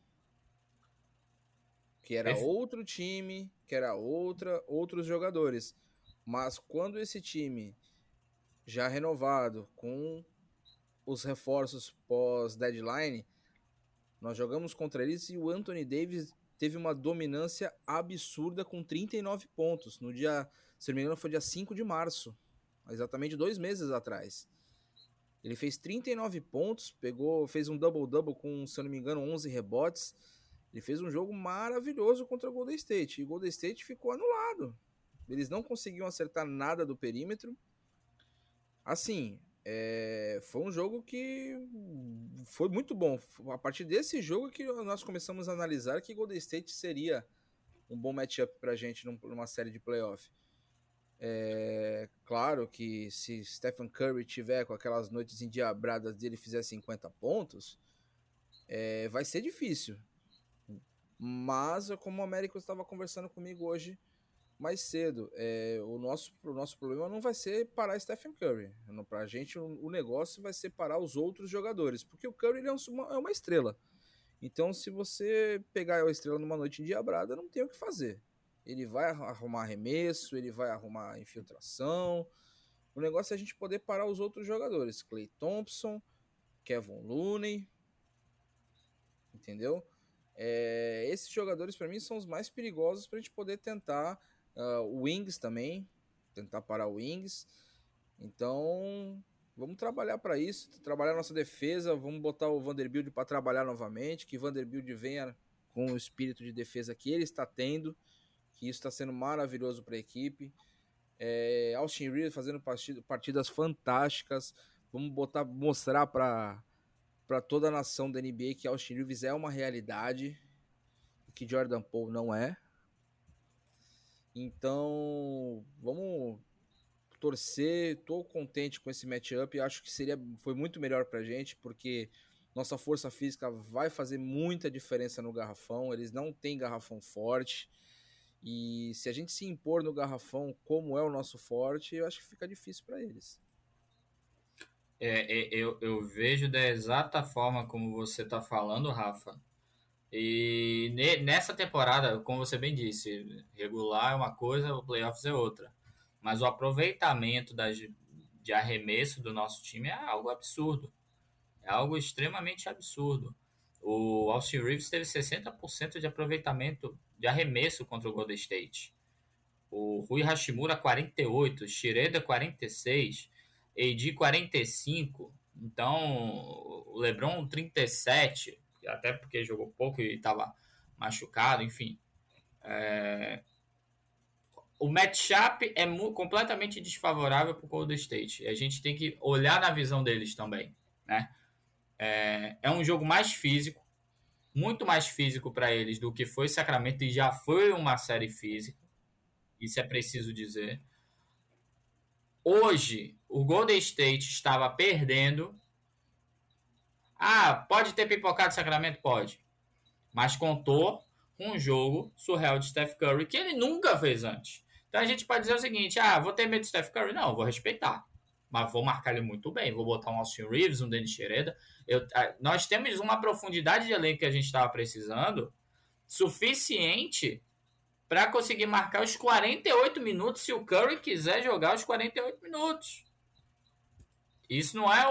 que era outro time, que era outros jogadores. Mas quando esse time já renovado, com os reforços pós-deadline, nós jogamos contra eles e o Anthony Davis teve uma dominância absurda com 39 pontos. No dia, se não me engano, foi dia 5 de março, exatamente 2 meses atrás. Ele fez 39 pontos, fez um double-double com, se eu não me engano, 11 rebotes. Ele fez um jogo maravilhoso contra o Golden State. E o Golden State ficou anulado. Eles não conseguiam acertar nada do perímetro. Assim, foi um jogo que foi muito bom. A partir desse jogo que nós começamos a analisar que Golden State seria um bom matchup pra gente numa série de playoff. Claro que se Stephen Curry tiver com aquelas noites endiabradas dele e fizer 50 pontos, vai ser difícil. Mas, como o Américo estava conversando comigo hoje mais cedo, o nosso problema não vai ser parar Stephen Curry. Pra gente, o negócio vai ser parar os outros jogadores, porque o Curry ele é uma estrela. Então, se você pegar a estrela numa noite endiabrada, não tem o que fazer. Ele vai arrumar arremesso, ele vai arrumar infiltração. O negócio é a gente poder parar os outros jogadores. Klay Thompson, Kevin Looney, entendeu? Esses jogadores, para mim, são os mais perigosos pra gente poder tentar. O Wings também, tentar parar o Wings. Então, vamos trabalhar para isso, trabalhar nossa defesa, vamos botar o Vanderbilt para trabalhar novamente, que Vanderbilt venha com o espírito de defesa que ele está tendo, que isso está sendo maravilhoso para a equipe. Austin Reeves fazendo partidas fantásticas. Vamos mostrar para toda a nação da NBA que Austin Reeves é uma realidade e que Jordan Poole não é. Então, vamos torcer. Tô contente com esse matchup. Acho que foi muito melhor pra gente, porque Nossa força física vai fazer muita diferença no garrafão. Eles não têm garrafão forte. E se a gente se impor no garrafão como é o nosso forte, eu acho que fica difícil para eles. Eu vejo da exata forma como você está falando, Rafa. E nessa temporada, como você bem disse, regular é uma coisa, o playoffs é outra. Mas o aproveitamento de arremesso do nosso time é algo absurdo. É algo extremamente absurdo. O Austin Reeves teve 60% de aproveitamento de arremesso contra o Golden State. O Rui Hashimura 48, Schroeder 46, AD 45. Então, o LeBron 37, até porque jogou pouco e estava machucado, enfim. O matchup é completamente desfavorável para o Golden State. A gente tem que olhar na visão deles também, né? É um jogo mais físico, muito mais físico para eles do que foi Sacramento, e já foi uma série física. Isso é preciso dizer. Hoje, o Golden State estava perdendo. Pode ter pipocado Sacramento? Pode. Mas contou com um jogo surreal de Steph Curry que ele nunca fez antes. Então a gente pode dizer o seguinte: vou ter medo de Steph Curry? Não, vou respeitar. Mas vou marcar ele muito bem. Vou botar um Austin Reeves, um Dennis Schroeder. Nós temos uma profundidade de elenco que a gente estava precisando suficiente para conseguir marcar os 48 minutos se o Curry quiser jogar os 48 minutos. Isso não é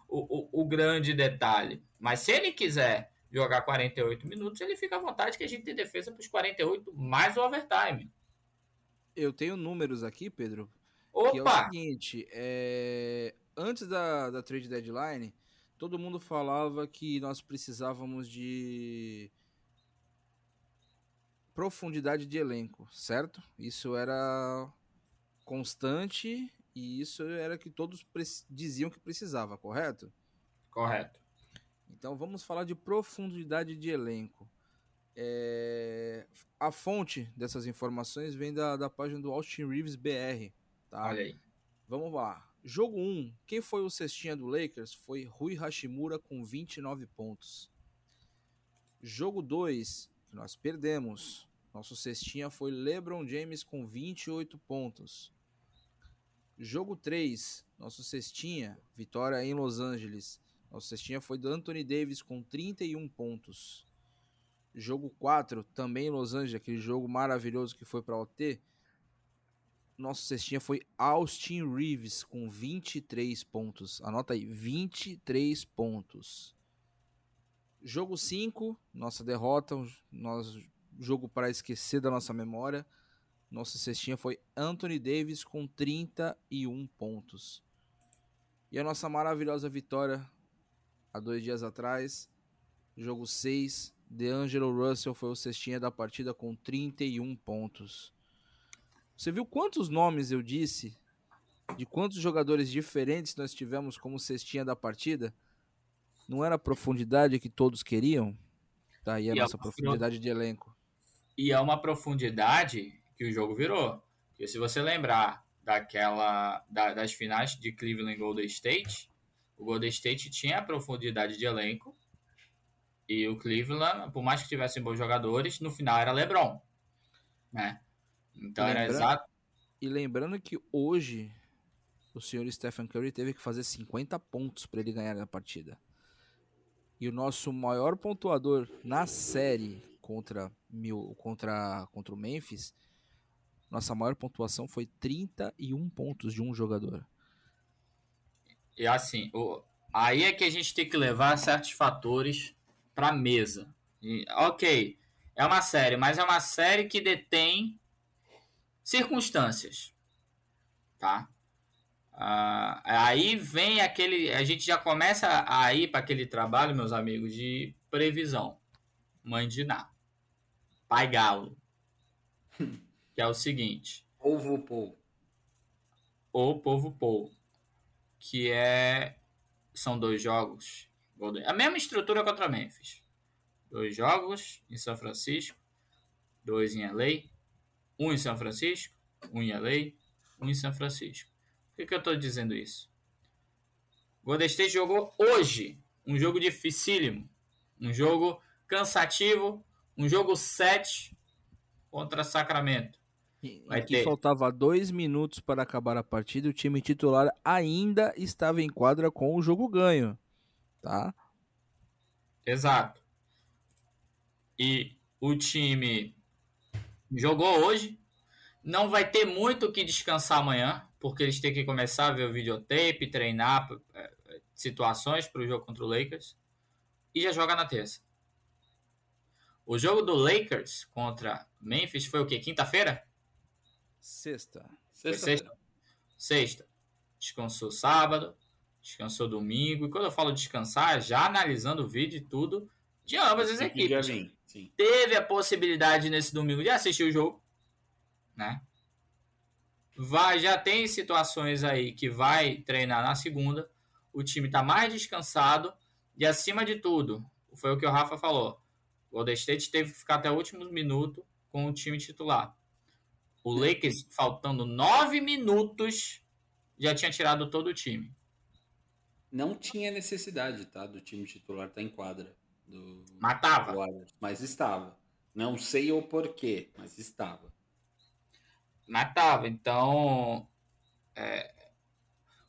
o grande detalhe. Mas se ele quiser jogar 48 minutos, ele fica à vontade, que a gente tem defesa para os 48 mais o overtime. Eu tenho números aqui, Pedro, Opa! que é o seguinte, antes da trade deadline, todo mundo falava que nós precisávamos de profundidade de elenco, certo? Isso era constante e isso era que todos diziam que precisava, correto? Correto. Então vamos falar de profundidade de elenco. A fonte dessas informações vem da página do Austin Reeves BR, tá? Olha aí. Vamos lá. Jogo 1, quem foi o cestinha do Lakers? Foi Rui Hashimura com 29 pontos. Jogo 2, que nós perdemos. Nosso cestinha foi LeBron James com 28 pontos. Jogo 3, nosso cestinha, vitória em Los Angeles. Nosso cestinha foi do Anthony Davis com 31 pontos. Jogo 4, também em Los Angeles, aquele jogo maravilhoso que foi para a OT. Nosso cestinha foi Austin Reeves com 23 pontos. Anota aí, 23 pontos. Jogo 5, nossa derrota, nosso jogo para esquecer da nossa memória. Nossa cestinha foi Anthony Davis com 31 pontos. E a nossa maravilhosa vitória há 2 dias atrás, jogo 6, D'Angelo Russell foi o cestinha da partida com 31 pontos. Você viu quantos nomes eu disse? De quantos jogadores diferentes nós tivemos como cestinha da partida? Não era a profundidade que todos queriam? Tá aí a nossa profundidade de elenco. E é uma profundidade que o jogo virou. Porque se você lembrar das finais de Cleveland e Golden State, o Golden State tinha a profundidade de elenco e o Cleveland, por mais que tivessem bons jogadores, no final era LeBron, né? Então era exato. E lembrando que hoje o senhor Stephen Curry teve que fazer 50 pontos para ele ganhar a partida. E o nosso maior pontuador na série contra o Memphis, nossa maior pontuação foi 31 pontos de um jogador. E assim, aí é que a gente tem que levar certos fatores para a mesa. Ok, é uma série, mas é uma série que detém circunstâncias, tá? Aí vem a gente já começa a ir para aquele trabalho, meus amigos, de previsão. Mãe de Ná, Pai Galo, que é o seguinte: Povo Pou. O Povo Pou, que são 2 jogos, a mesma estrutura contra Memphis. 2 jogos em São Francisco, 2 em LA, 1 em São Francisco, 1 em LA, 1 em São Francisco. Por que eu estou dizendo isso? Golden State jogou hoje um jogo dificílimo, um jogo cansativo, um jogo 7 contra Sacramento. Em que faltava 2 minutos para acabar a partida, o time titular ainda estava em quadra com o jogo ganho, tá? Exato. E o time jogou hoje, não vai ter muito o que descansar amanhã, porque eles têm que começar a ver o videotape, treinar situações para o jogo contra o Lakers, e já joga na terça. O jogo do Lakers contra Memphis foi o quê? Quinta-feira? Sexta. Sexta. Descansou sábado, descansou domingo. E quando eu falo descansar, já analisando o vídeo e tudo de ambas as equipes. Sim. Teve a possibilidade nesse domingo de assistir o jogo, né? Já tem situações aí que vai treinar na segunda. O time está mais descansado e, acima de tudo, foi o que o Rafa falou. O Golden State teve que ficar até o último minuto com o time titular. O Lakers, faltando 9 minutos, já tinha tirado todo o time. Não tinha necessidade, tá? Do time titular estar em quadra. Matava. Mas estava. Não sei o porquê, mas estava. Matava. Então,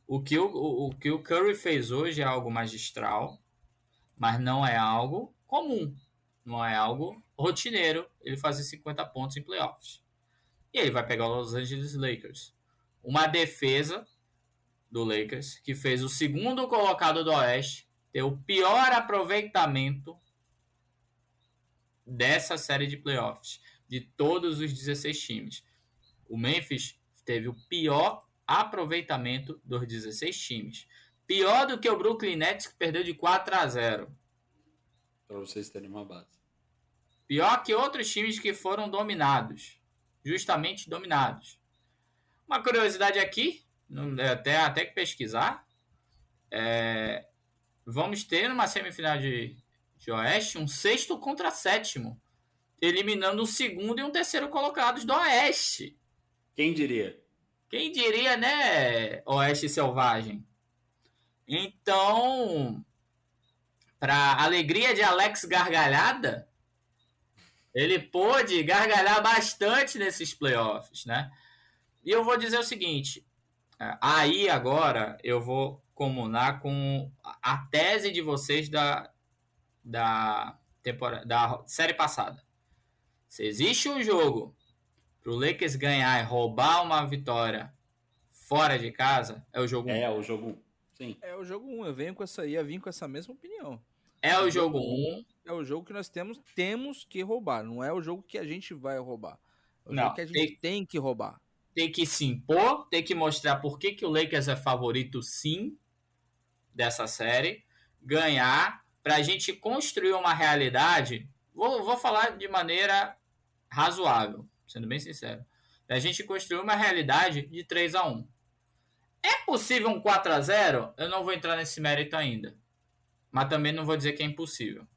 o que o Curry fez hoje é algo magistral, mas não é algo comum. Não é algo rotineiro ele fazer 50 pontos em playoffs. E ele vai pegar o Los Angeles Lakers. Uma defesa do Lakers que fez o segundo colocado do Oeste ter o pior aproveitamento dessa série de playoffs, de todos os 16 times. O Memphis teve o pior aproveitamento dos 16 times. Pior do que o Brooklyn Nets, que perdeu de 4-0. Para vocês terem uma base. Pior que outros times que foram dominados. Justamente dominados. Uma curiosidade aqui, até que pesquisar. Vamos ter numa semifinal de Oeste um 6º contra 7º, eliminando o segundo e um terceiro colocados do Oeste. Quem diria? Quem diria, né? Oeste selvagem. Então, para alegria de Alex Gargalhada, ele pôde gargalhar bastante nesses playoffs, né? E eu vou dizer o seguinte, aí agora eu vou comunar com a tese de vocês da série passada. Se existe um jogo pro Lakers ganhar e roubar uma vitória fora de casa, é o jogo 1. É o jogo 1. Sim. É o jogo 1, eu vim com essa mesma opinião. É o jogo 1. É o jogo que nós temos que roubar, não é o jogo que a gente vai roubar. É o Não, jogo que a gente tem que roubar. Tem que se impor, tem que mostrar por que o Lakers é favorito sim dessa série, ganhar, pra gente construir uma realidade, vou falar de maneira razoável, sendo bem sincero, pra gente construir uma realidade de 3-1. É possível um 4-0? Eu não vou entrar nesse mérito ainda, mas também não vou dizer que é impossível.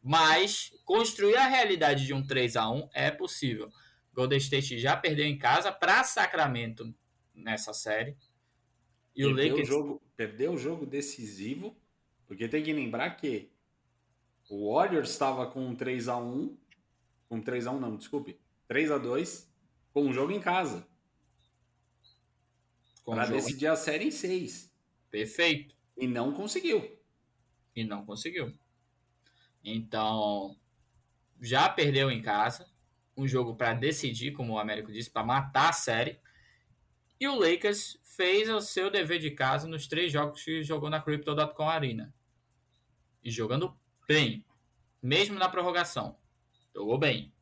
Mas construir a realidade de um 3-1 é possível. Golden State já perdeu em casa para Sacramento nessa série. E o Lakers perdeu o jogo decisivo, porque tem que lembrar que o Warriors estava com 3-1, com 3-1 não, desculpe, 3-2, com um jogo em casa. Para decidir a série em 6. Perfeito. E não conseguiu. Então, já perdeu em casa. Um jogo para decidir, como o Américo disse, para matar a série. E o Lakers fez o seu dever de casa nos 3 jogos que jogou na Crypto.com Arena. E jogando bem. Mesmo na prorrogação. Jogou bem.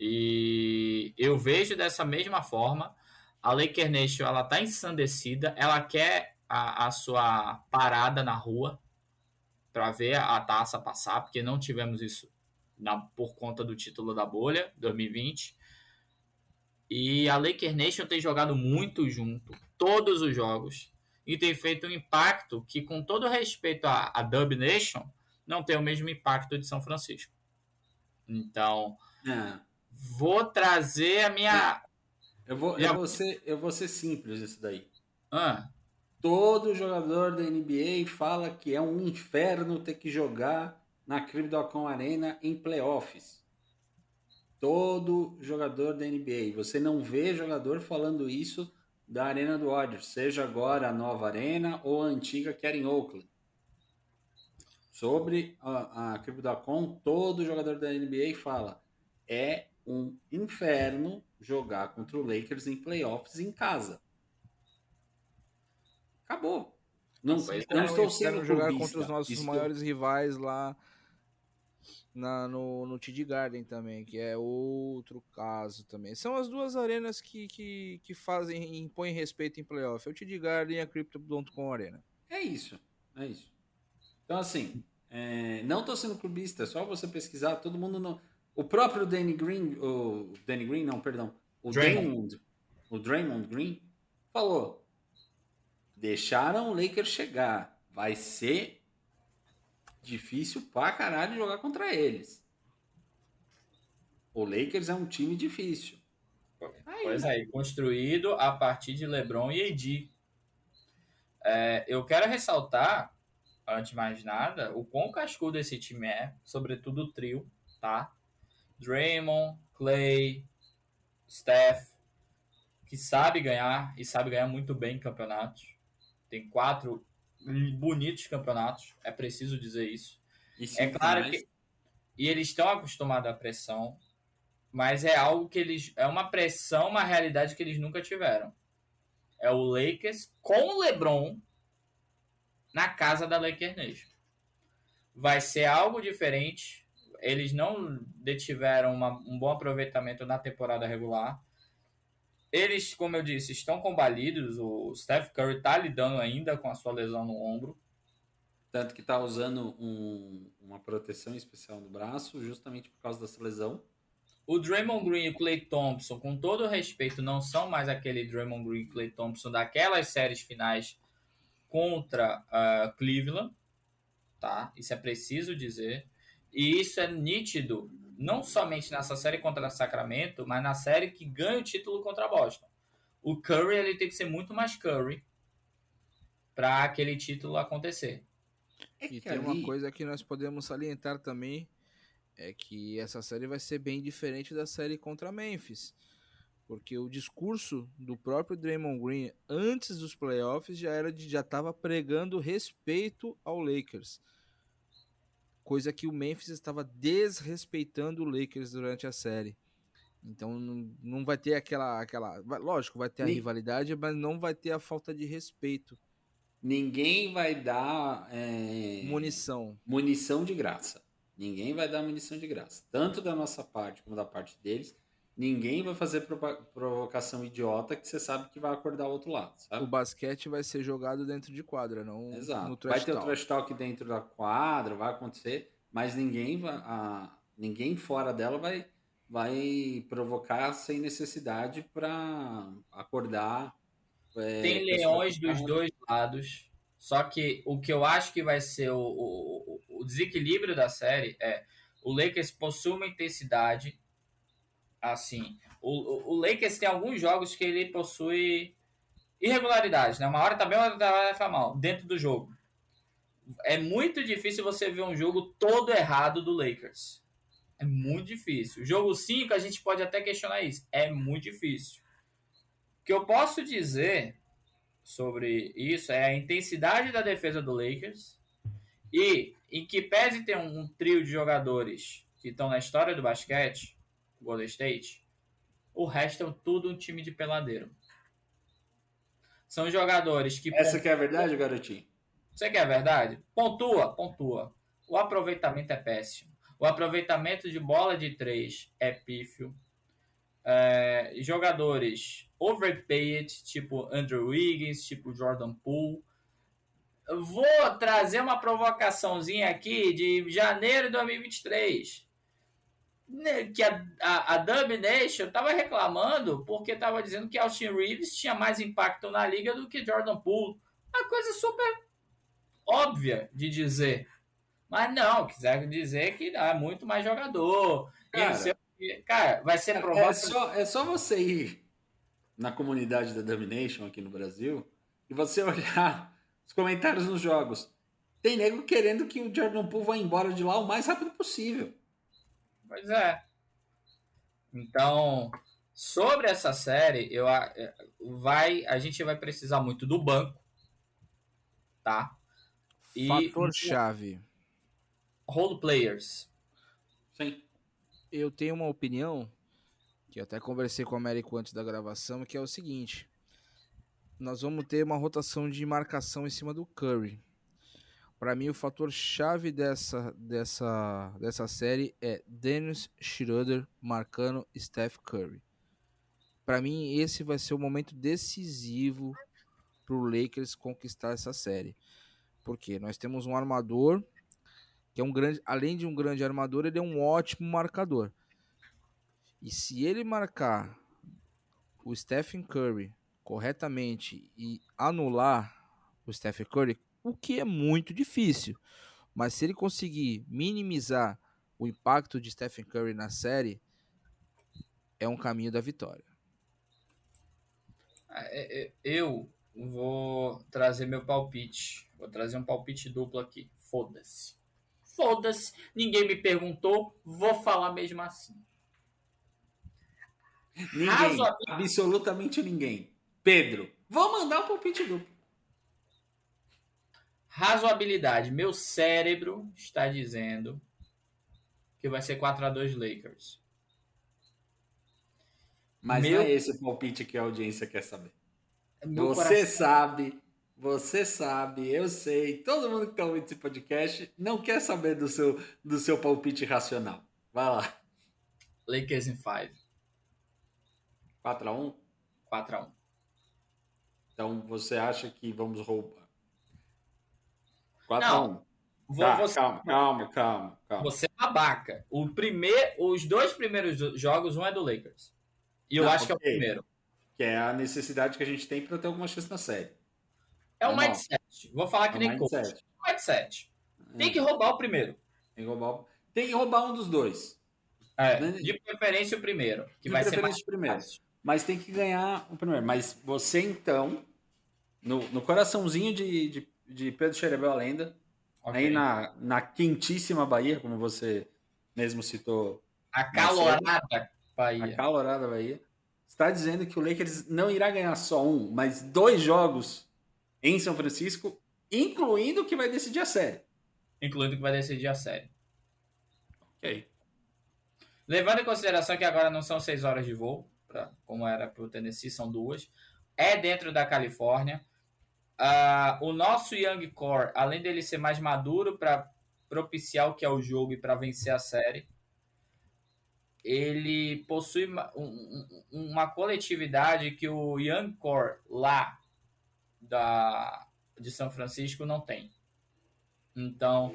E eu vejo dessa mesma forma. A Laker Nation, ela tá ensandecida. Ela quer a sua parada na rua para ver a taça passar, porque não tivemos isso por conta do título da bolha 2020. E a Laker Nation tem jogado muito junto, todos os jogos, e tem feito um impacto que, com todo respeito à Dub Nation, não tem o mesmo impacto de São Francisco. Então, vou trazer a minha... Eu vou ser simples isso daí. Todo jogador da NBA fala que é um inferno ter que jogar na Crypto.com Arena em playoffs. Todo jogador da NBA. Você não vê jogador falando isso da Arena do Dodgers, seja agora a nova arena ou a antiga que era em Oakland. Sobre a Crypto.com, todo jogador da NBA fala: é um inferno jogar contra o Lakers em playoffs em casa. Acabou. Não, Assim não como estou eles sendo quiseram jogar contra os clubista. nossos maiores rivais lá no TD Garden também, que é outro caso também. São as duas arenas que fazem, impõem respeito em playoff. É o TD Garden e a Crypto.com Arena. É isso. Então, assim, não estou sendo clubista, é só você pesquisar, todo mundo não. O próprio Danny Green, o Draymond Green falou: deixaram o Lakers chegar. Vai ser difícil pra caralho jogar contra eles. O Lakers é um time difícil. Pois é, construído a partir de LeBron e AD. Eu quero ressaltar, antes de mais nada, o quão cascudo esse time é, sobretudo o trio, tá? Draymond, Clay, Steph, que sabe ganhar e sabe ganhar muito bem campeonatos. Tem 4 bonitos campeonatos, é preciso dizer isso. E É claro que e eles estão acostumados à pressão, mas é algo que eles é uma pressão, uma realidade que eles nunca tiveram. É o Lakers com o LeBron na casa da Lakers Nation. Vai ser algo diferente. Eles não detiveram um bom aproveitamento na temporada regular. Eles, como eu disse, estão combalidos. O Steph Curry está lidando ainda com a sua lesão no ombro. Tanto que está usando uma proteção especial no braço, justamente por causa dessa lesão. O Draymond Green e o Klay Thompson, com todo o respeito, não são mais aquele Draymond Green e Klay Thompson daquelas séries finais contra Cleveland, tá? Isso é preciso dizer. E isso é nítido, não somente nessa série contra Sacramento, mas na série que ganha o título contra Boston. O Curry ele tem que ser muito mais Curry para aquele título acontecer. E tem uma coisa que nós podemos salientar também, é que essa série vai ser bem diferente da série contra Memphis. Porque o discurso do próprio Draymond Green antes dos playoffs já estava pregando respeito ao Lakers. Coisa que o Memphis estava desrespeitando o Lakers durante a série. Então não vai ter aquela lógico, vai ter a rivalidade, mas não vai ter a falta de respeito. Ninguém vai dar munição de graça. Ninguém vai dar munição de graça. Tanto da nossa parte como da parte deles. Ninguém vai fazer provocação idiota que você sabe que vai acordar o outro lado, sabe? O basquete vai ser jogado dentro de quadra, não Exato. no trash talk. Vai ter o trash talk dentro da quadra, vai acontecer, mas ninguém fora dela vai provocar sem necessidade para acordar. Tem leões dos dois lados, só que o que eu acho que vai ser o desequilíbrio da série é o Lakers possui uma intensidade. Assim, o Lakers tem alguns jogos que ele possui irregularidades, né? Uma hora tá bem, uma hora tá mal, dentro do jogo. É muito difícil você ver um jogo todo errado do Lakers. É muito difícil. Jogo 5, a gente pode até questionar isso. É muito difícil. O que eu posso dizer sobre isso é a intensidade da defesa do Lakers e, em que pese ter um trio de jogadores que estão na história do basquete, Golden State, o resto é tudo um time de peladeiro. São jogadores que... Essa que é a verdade, garotinho? Você quer a verdade? Pontua. O aproveitamento é péssimo. O aproveitamento de bola de 3 é pífio. Jogadores overpaid, tipo Andrew Wiggins, tipo Jordan Poole. Eu vou trazer uma provocaçãozinha aqui de janeiro de 2023. Que a Dub Nation estava reclamando porque estava dizendo que Austin Reeves tinha mais impacto na liga do que Jordan Poole. Uma coisa super óbvia de dizer. Mas não, quiser dizer que é muito mais jogador. Cara, vai ser provado. É só você ir na comunidade da Dub Nation aqui no Brasil e você olhar os comentários nos jogos, tem nego querendo que o Jordan Poole vá embora de lá o mais rápido possível. Pois é. Então, sobre essa série, a gente vai precisar muito do banco, tá? E Fator-chave. role players. Sim. Eu tenho uma opinião, que eu até conversei com o Américo antes da gravação, que é o seguinte. Nós vamos ter uma rotação de marcação em cima do Curry. Para mim, o fator-chave dessa série é Dennis Schroeder marcando Steph Curry. Para mim, esse vai ser o momento decisivo para o Lakers conquistar essa série. Porque nós temos um armador que é um grande, além de um grande armador, ele é um ótimo marcador. E se ele marcar o Stephen Curry corretamente e anular o Stephen Curry, o que é muito difícil, mas se ele conseguir minimizar o impacto de Stephen Curry na série, é um caminho da vitória. Eu vou trazer meu palpite. Vou trazer um palpite duplo aqui. Foda-se. Foda-se. Ninguém me perguntou. Vou falar mesmo assim. Ninguém. Absolutamente ninguém. Pedro, vou mandar o palpite duplo. Razoabilidade. Meu cérebro está dizendo que vai ser 4-2 Lakers. Mas não é esse o palpite que a audiência quer saber. Você sabe, eu sei, todo mundo que está ouvindo esse podcast não quer saber do seu palpite racional. Vai lá. Lakers em 5. 4-1? 4-1. Então você acha que vamos roubar? 4-1. Calma. Você é babaca. Os 2 primeiros jogos, um é do Lakers. E eu acho que é o primeiro. Que é a necessidade que a gente tem para ter alguma chance na série. É um mindset. Vou falar que nem coach. Mindset. Tem que roubar o primeiro. Tem que roubar um dos dois. De preferência o primeiro. Que vai ser mais primeiro. Mas tem que ganhar o primeiro. Mas você, então, no coraçãozinho de Pedro Xerebel, a lenda, aí na quentíssima Bahia, como você mesmo citou. Acalorada Bahia. Está dizendo que o Lakers não irá ganhar só um, mas 2 jogos em São Francisco, incluindo o que vai decidir a série. Ok. Levando em consideração que agora não são 6 horas de voo, como era para o Tennessee, são 2. É dentro da Califórnia. O nosso Young Core, além dele ser mais maduro para propiciar o que é o jogo e para vencer a série, ele possui uma coletividade que o Young Core lá de São Francisco não tem. Então,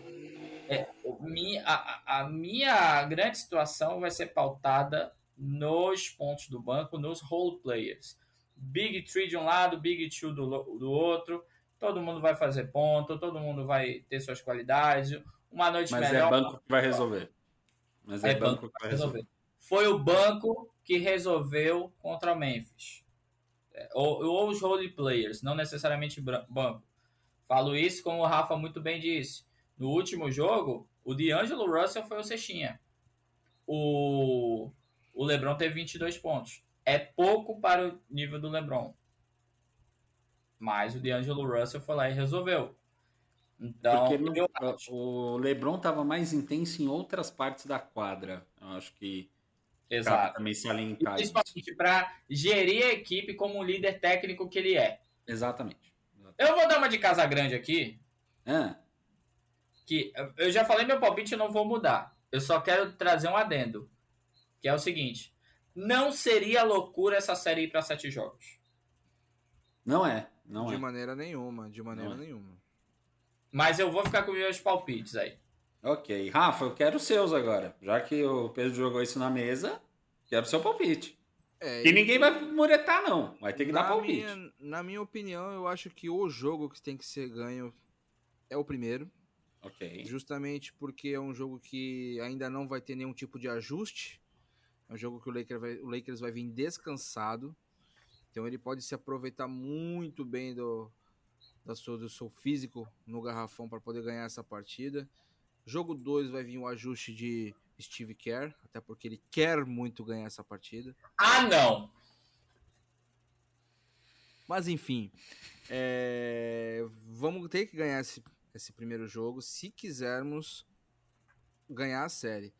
a minha grande situação vai ser pautada nos pontos do banco, nos role players. Big 3 de um lado, Big 2 do outro. Todo mundo vai fazer ponto, todo mundo vai ter suas qualidades. Uma noite melhor. Mas é banco que vai resolver. Banco que vai resolver. Foi o banco que resolveu contra o Memphis. Ou os role players, não necessariamente banco. Falo isso como o Rafa muito bem disse. No último jogo, o D'Angelo Russell foi o cestinha. O LeBron teve 22 pontos. É pouco para o nível do LeBron. Mas o D'Angelo Russell foi lá e resolveu. Então, o LeBron estava mais intenso em outras partes da quadra. Eu acho que exato. Também salientar principalmente para gerir a equipe como o líder técnico que ele é. Exatamente. Eu vou dar uma de casa grande aqui. Que eu já falei meu palpite, eu não vou mudar. Eu só quero trazer um adendo. Que é o seguinte. Não seria loucura essa série ir para 7 jogos. Não é. De maneira nenhuma. Mas eu vou ficar com meus palpites aí. Ok. Rafa, eu quero os seus agora. Já que o Pedro jogou isso na mesa, quero o seu palpite. Que ninguém vai muretar, não. Vai ter que dar palpite. Na minha opinião, eu acho que o jogo que tem que ser ganho é o primeiro. Ok. Justamente porque é um jogo que ainda não vai ter nenhum tipo de ajuste. É um jogo que o Lakers vai vir descansado. Então ele pode se aproveitar muito bem do seu físico no garrafão para poder ganhar essa partida. Jogo 2 vai vir o ajuste de Steve Kerr, até porque ele quer muito ganhar essa partida. Ah, não! Mas enfim, vamos ter que ganhar esse primeiro jogo se quisermos ganhar a série.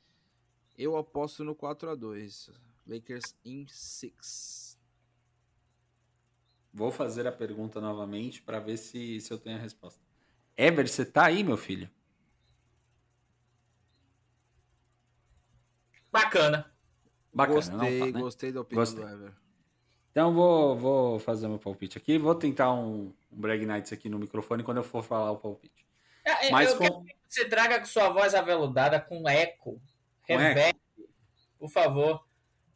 Eu aposto no 4-2. Lakers em 6. Vou fazer a pergunta novamente para ver se eu tenho a resposta. Ever, você tá aí, meu filho? Bacana. Gostei da opinião Gostei. do Ever. Então vou fazer meu palpite aqui. Vou tentar um Brag Nights aqui no microfone quando eu for falar o palpite. Eu quero que você traga com sua voz aveludada com eco. Reverb, por favor.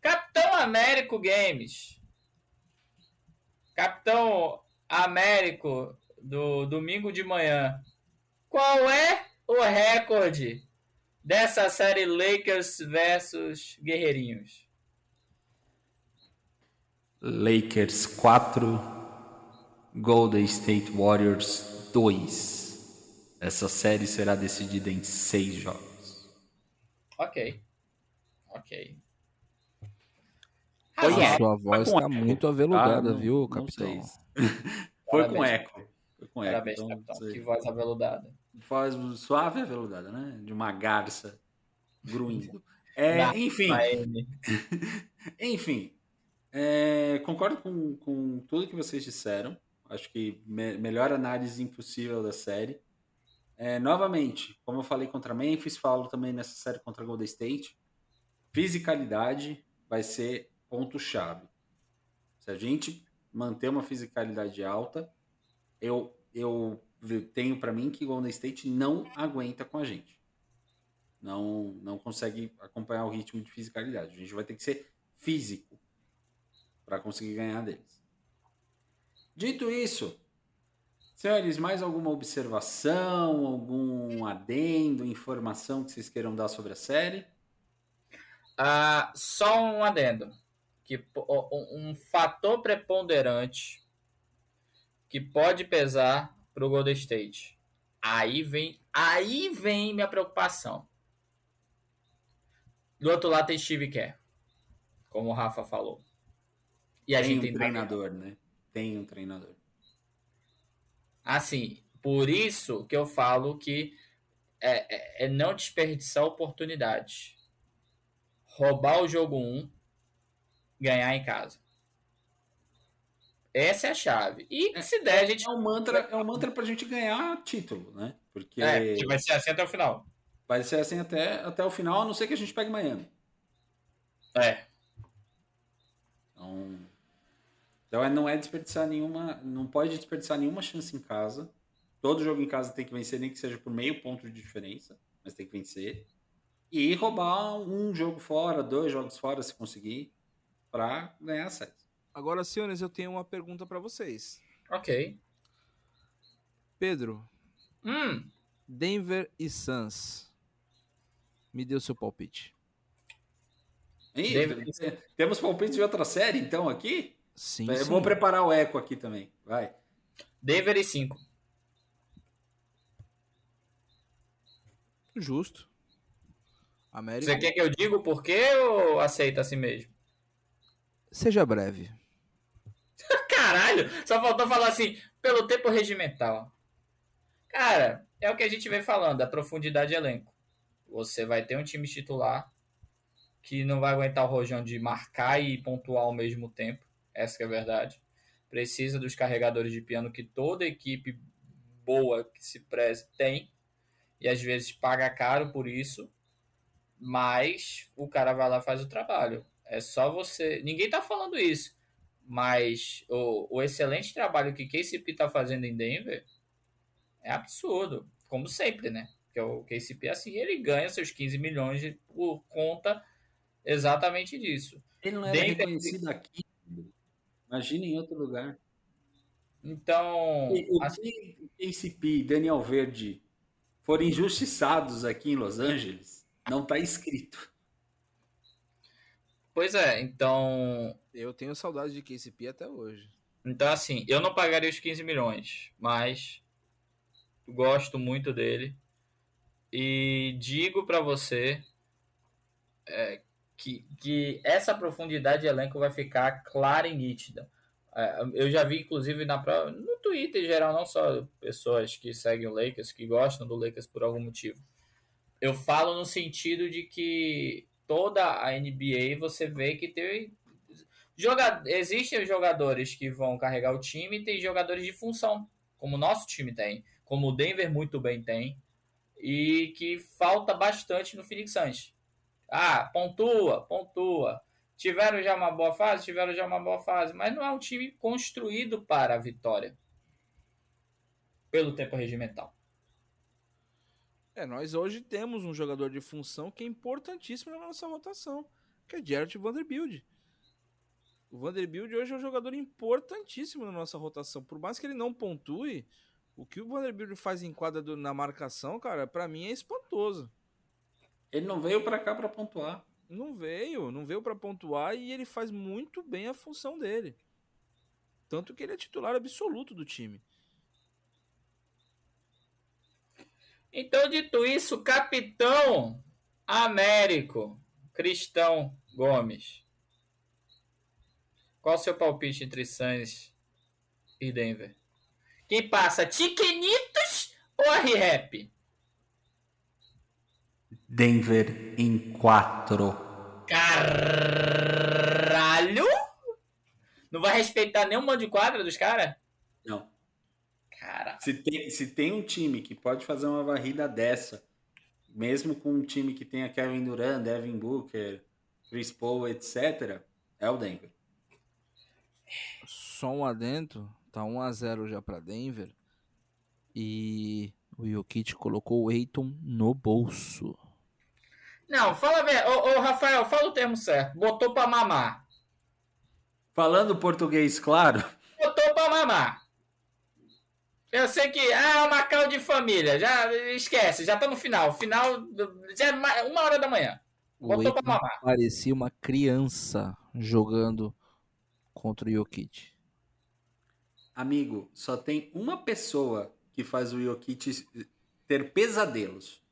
Capitão Américo Games. Capitão Américo do domingo de manhã. Qual é o recorde dessa série Lakers versus Guerreirinhos? Lakers 4, Golden State Warriors 2. Essa série será decidida em 6 jogos. Ok. Sua voz está muito aveludada, viu, capitão? Foi com eco. Parabéns, então, capitão. Que voz aveludada. Voz suave e aveludada, né? De uma garça gruindo. Enfim. Concordo com tudo que vocês disseram. Acho que melhor análise impossível da série. Novamente, como eu falei contra Memphis, falo também nessa série contra Golden State. Fisicalidade vai ser ponto-chave. Se a gente manter uma fisicalidade alta, eu tenho para mim que Golden State não aguenta com a gente. Não consegue acompanhar o ritmo de fisicalidade. A gente vai ter que ser físico para conseguir ganhar deles. Dito isso, senhores, mais alguma observação, algum adendo, informação que vocês queiram dar sobre a série? Só um adendo. Que um fator preponderante que pode pesar para o Golden State. Aí vem minha preocupação. Do outro lado tem Steve Kerr, como o Rafa falou. E a gente tem treinador, né? Tem um treinador. Assim, por isso que eu falo que é não desperdiçar oportunidade. Roubar o jogo 1, ganhar em casa. Essa é a chave. E se der, a gente... É um mantra pra gente ganhar título, né? Porque vai ser assim até o final. Vai ser assim até o final, a não ser que a gente pegue Miami. Então não é desperdiçar nenhuma... Não pode desperdiçar nenhuma chance em casa. Todo jogo em casa tem que vencer, nem que seja por meio ponto de diferença. Mas tem que vencer. E roubar um jogo fora, 2 jogos fora, se conseguir, pra ganhar a série. Agora, senhores, eu tenho uma pergunta para vocês. Ok. Pedro. Denver e me dê o seu palpite. Temos palpites de outra série, então, aqui? Sim, Eu vou preparar o eco aqui também. Vai. Denver e 5. Justo. América. Você quer que eu diga o porquê ou aceita assim mesmo? Seja breve. Caralho! Só faltou falar assim, pelo tempo regimental. Cara, é o que a gente vem falando, a profundidade de elenco. Você vai ter um time titular que não vai aguentar o rojão de marcar e pontuar ao mesmo tempo. Essa que é a verdade. Precisa dos carregadores de piano que toda equipe boa que se preze tem. E às vezes paga caro por isso. Mas o cara vai lá e faz o trabalho. É só você... Ninguém tá falando isso. Mas o excelente trabalho que KCP tá fazendo em Denver é absurdo. Como sempre, né? Porque o KCP, assim, ele ganha seus 15 milhões por conta exatamente disso. Ele não era reconhecido aqui. Imagina em outro lugar. Então... Se KCP e Daniel Verde forem injustiçados aqui em Los Angeles, não tá escrito. Pois é, então... Eu tenho saudade de KCP até hoje. Então, assim, eu não pagaria os 15 milhões, mas gosto muito dele. E digo pra você que essa profundidade de elenco vai ficar clara e nítida. Eu já vi, inclusive, no Twitter em geral, não só pessoas que seguem o Lakers, que gostam do Lakers por algum motivo. Eu falo no sentido de que toda a NBA você vê que existem jogadores que vão carregar o time e tem jogadores de função, como o nosso time tem, como o Denver muito bem tem, e que falta bastante no Phoenix Suns. Pontua. Tiveram já uma boa fase, mas não é um time construído para a vitória pelo tempo regimental. Nós hoje temos um jogador de função que é importantíssimo na nossa rotação, que é Jarrett Vanderbilt. O Vanderbilt hoje é um jogador importantíssimo na nossa rotação. Por mais que ele não pontue, o que o Vanderbilt faz em quadra na marcação, cara, pra mim é espantoso. Ele não veio pra cá pra pontuar. Não veio pra pontuar e ele faz muito bem a função dele. Tanto que ele é titular absoluto do time. Então, dito isso, capitão Américo Cristão Gomes. Qual o seu palpite entre Suns e Denver? Quem passa, Chiquenitos ou R-Rap? Denver em 4. Caralho! Não vai respeitar nenhuma de quadra dos caras? Não. Cara. Se tem um time que pode fazer uma varrida dessa, mesmo com um time que tenha Kevin Durant, Devin Booker, Chris Paul, etc., é o Denver. Só um adentro, tá 1-0 já pra Denver. E o Jokic colocou o Ayton no bolso. Não, fala, velho. Ô, Rafael, fala o termo certo. Botou pra mamar. Falando português, claro. Botou pra mamar. Eu sei que é uma causa de família. Já esquece, já tá no final. Já é 1h da manhã. Botou pra mamar. Parecia uma criança jogando contra o Jokic. Amigo, só tem uma pessoa que faz o Jokic ter pesadelos.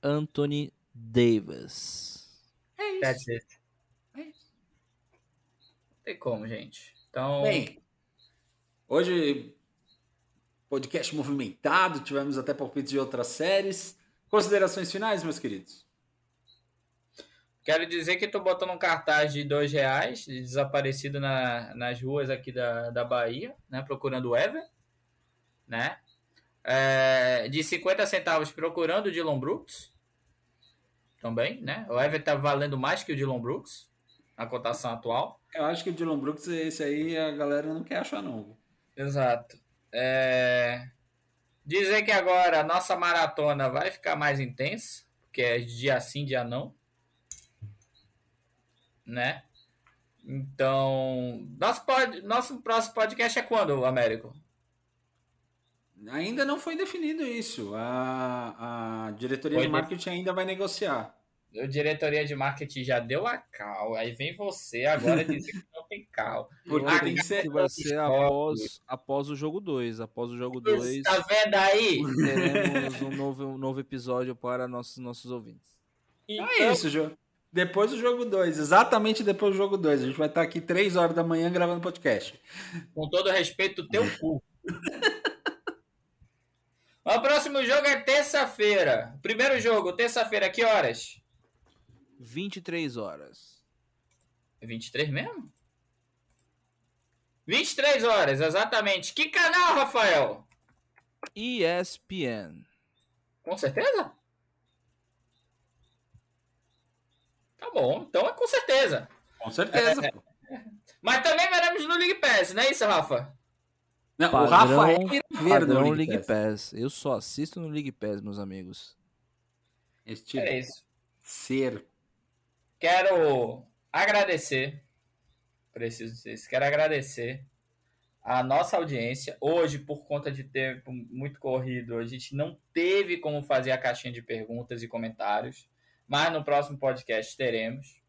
Anthony Davis. É isso. That's it. Não tem como, gente. Então. Bem, hoje podcast movimentado, tivemos até palpites de outras séries. Considerações finais, meus queridos? Quero dizer que tô botando um cartaz de R$2 desaparecido nas ruas aqui da Bahia, né? Procurando o Ever, né? De 50 centavos procurando o Dillon Brooks. Também, né? O Ever tá valendo mais que o Dillon Brooks na cotação atual. Eu acho que o Dillon Brooks, esse aí, a galera não quer achar, não. Exato. Dizer que agora a nossa maratona vai ficar mais intensa, porque é dia sim, dia não. Né? Então, nosso próximo podcast é quando, Américo? Ainda não foi definido isso. A diretoria de marketing ainda vai negociar. A diretoria de marketing já deu a cal. Aí vem você agora dizer que não tem cal. Porque tem que ser... que vai ser após o jogo 2. Após o jogo 2, tá vendo aí? teremos um novo episódio para nossos ouvintes. Então é isso, Jô. Depois do jogo 2, exatamente depois do jogo 2. A gente vai estar aqui 3 horas da manhã gravando podcast. Com todo respeito, teu cu. O próximo jogo é terça-feira. Primeiro jogo, terça-feira, que horas? 23 horas. É 23 mesmo? 23 horas, exatamente. Que canal, Rafael? ESPN. Com certeza? Tá bom, então é com certeza. Com certeza. Mas também veremos no League Pass, não é isso, Rafa? Não, Padrão, o Rafael irá ver no padrão League League Pass. Pass. Eu só assisto no League Pass, meus amigos. Este É isso. ser. Quero agradecer. Preciso dizer isso. Quero agradecer a nossa audiência. Hoje, por conta de tempo muito corrido, a gente não teve como fazer a caixinha de perguntas e comentários. Mas no próximo podcast teremos,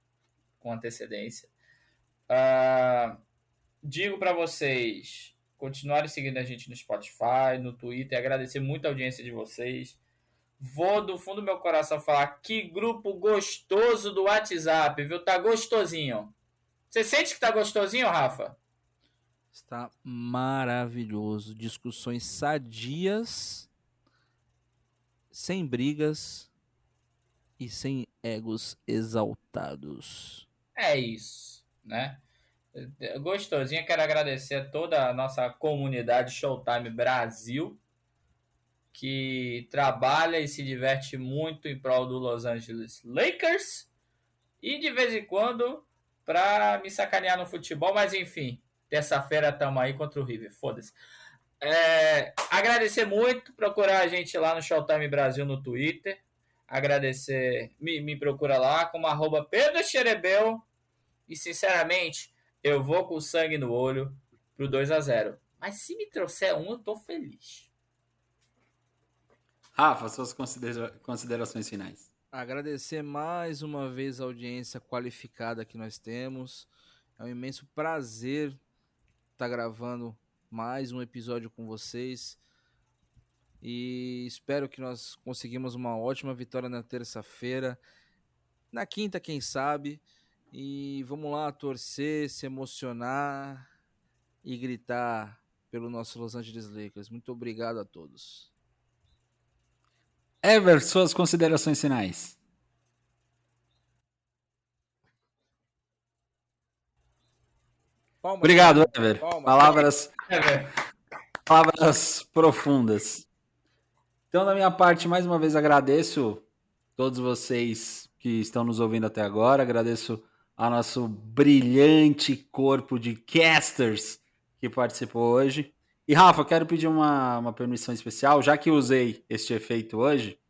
com antecedência. digo para vocês continuarem seguindo a gente no Spotify, no Twitter, agradecer muito a audiência de vocês. Vou do fundo do meu coração falar que grupo gostoso do WhatsApp, viu? Tá gostosinho. Você sente que tá gostosinho, Rafa? Está maravilhoso. Discussões sadias, sem brigas e sem egos exaltados. É isso, né? Gostosinho, quero agradecer a toda a nossa comunidade Showtime Brasil, que trabalha e se diverte muito em prol do Los Angeles Lakers e de vez em quando pra me sacanear no futebol, mas enfim, terça-feira tamo aí contra o River, foda-se. Agradecer muito, procurar a gente lá no Showtime Brasil no Twitter, agradecer, me procura lá como @PedroXerebel e sinceramente eu vou com sangue no olho pro 2-0. Mas se me trouxer um, eu tô feliz. Rafa, suas considerações finais. Agradecer mais uma vez a audiência qualificada que nós temos. É um imenso prazer estar gravando mais um episódio com vocês. E espero que nós conseguimos uma ótima vitória na terça-feira. Na quinta, quem sabe. E vamos lá torcer, se emocionar e gritar pelo nosso Los Angeles Lakers. Muito obrigado a todos. Ever, suas considerações finais. Palmas, Obrigado, Ever. Palmas. Palavras profundas. Então, da minha parte, mais uma vez agradeço todos vocês que estão nos ouvindo até agora. Agradeço ao nosso brilhante corpo de casters que participou hoje. E, Rafa, quero pedir uma permissão especial, já que usei este efeito hoje.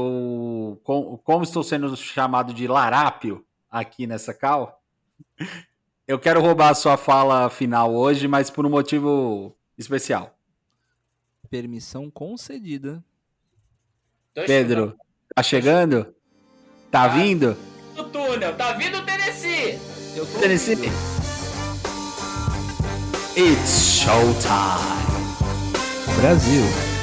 Como estou sendo chamado de larápio aqui nessa call, eu quero roubar a sua fala final hoje, mas por um motivo especial. Permissão concedida. Pedro, tá chegando? Tá vindo? No túnel, tá vindo o Tennessee! Tennessee? It's showtime! Brasil.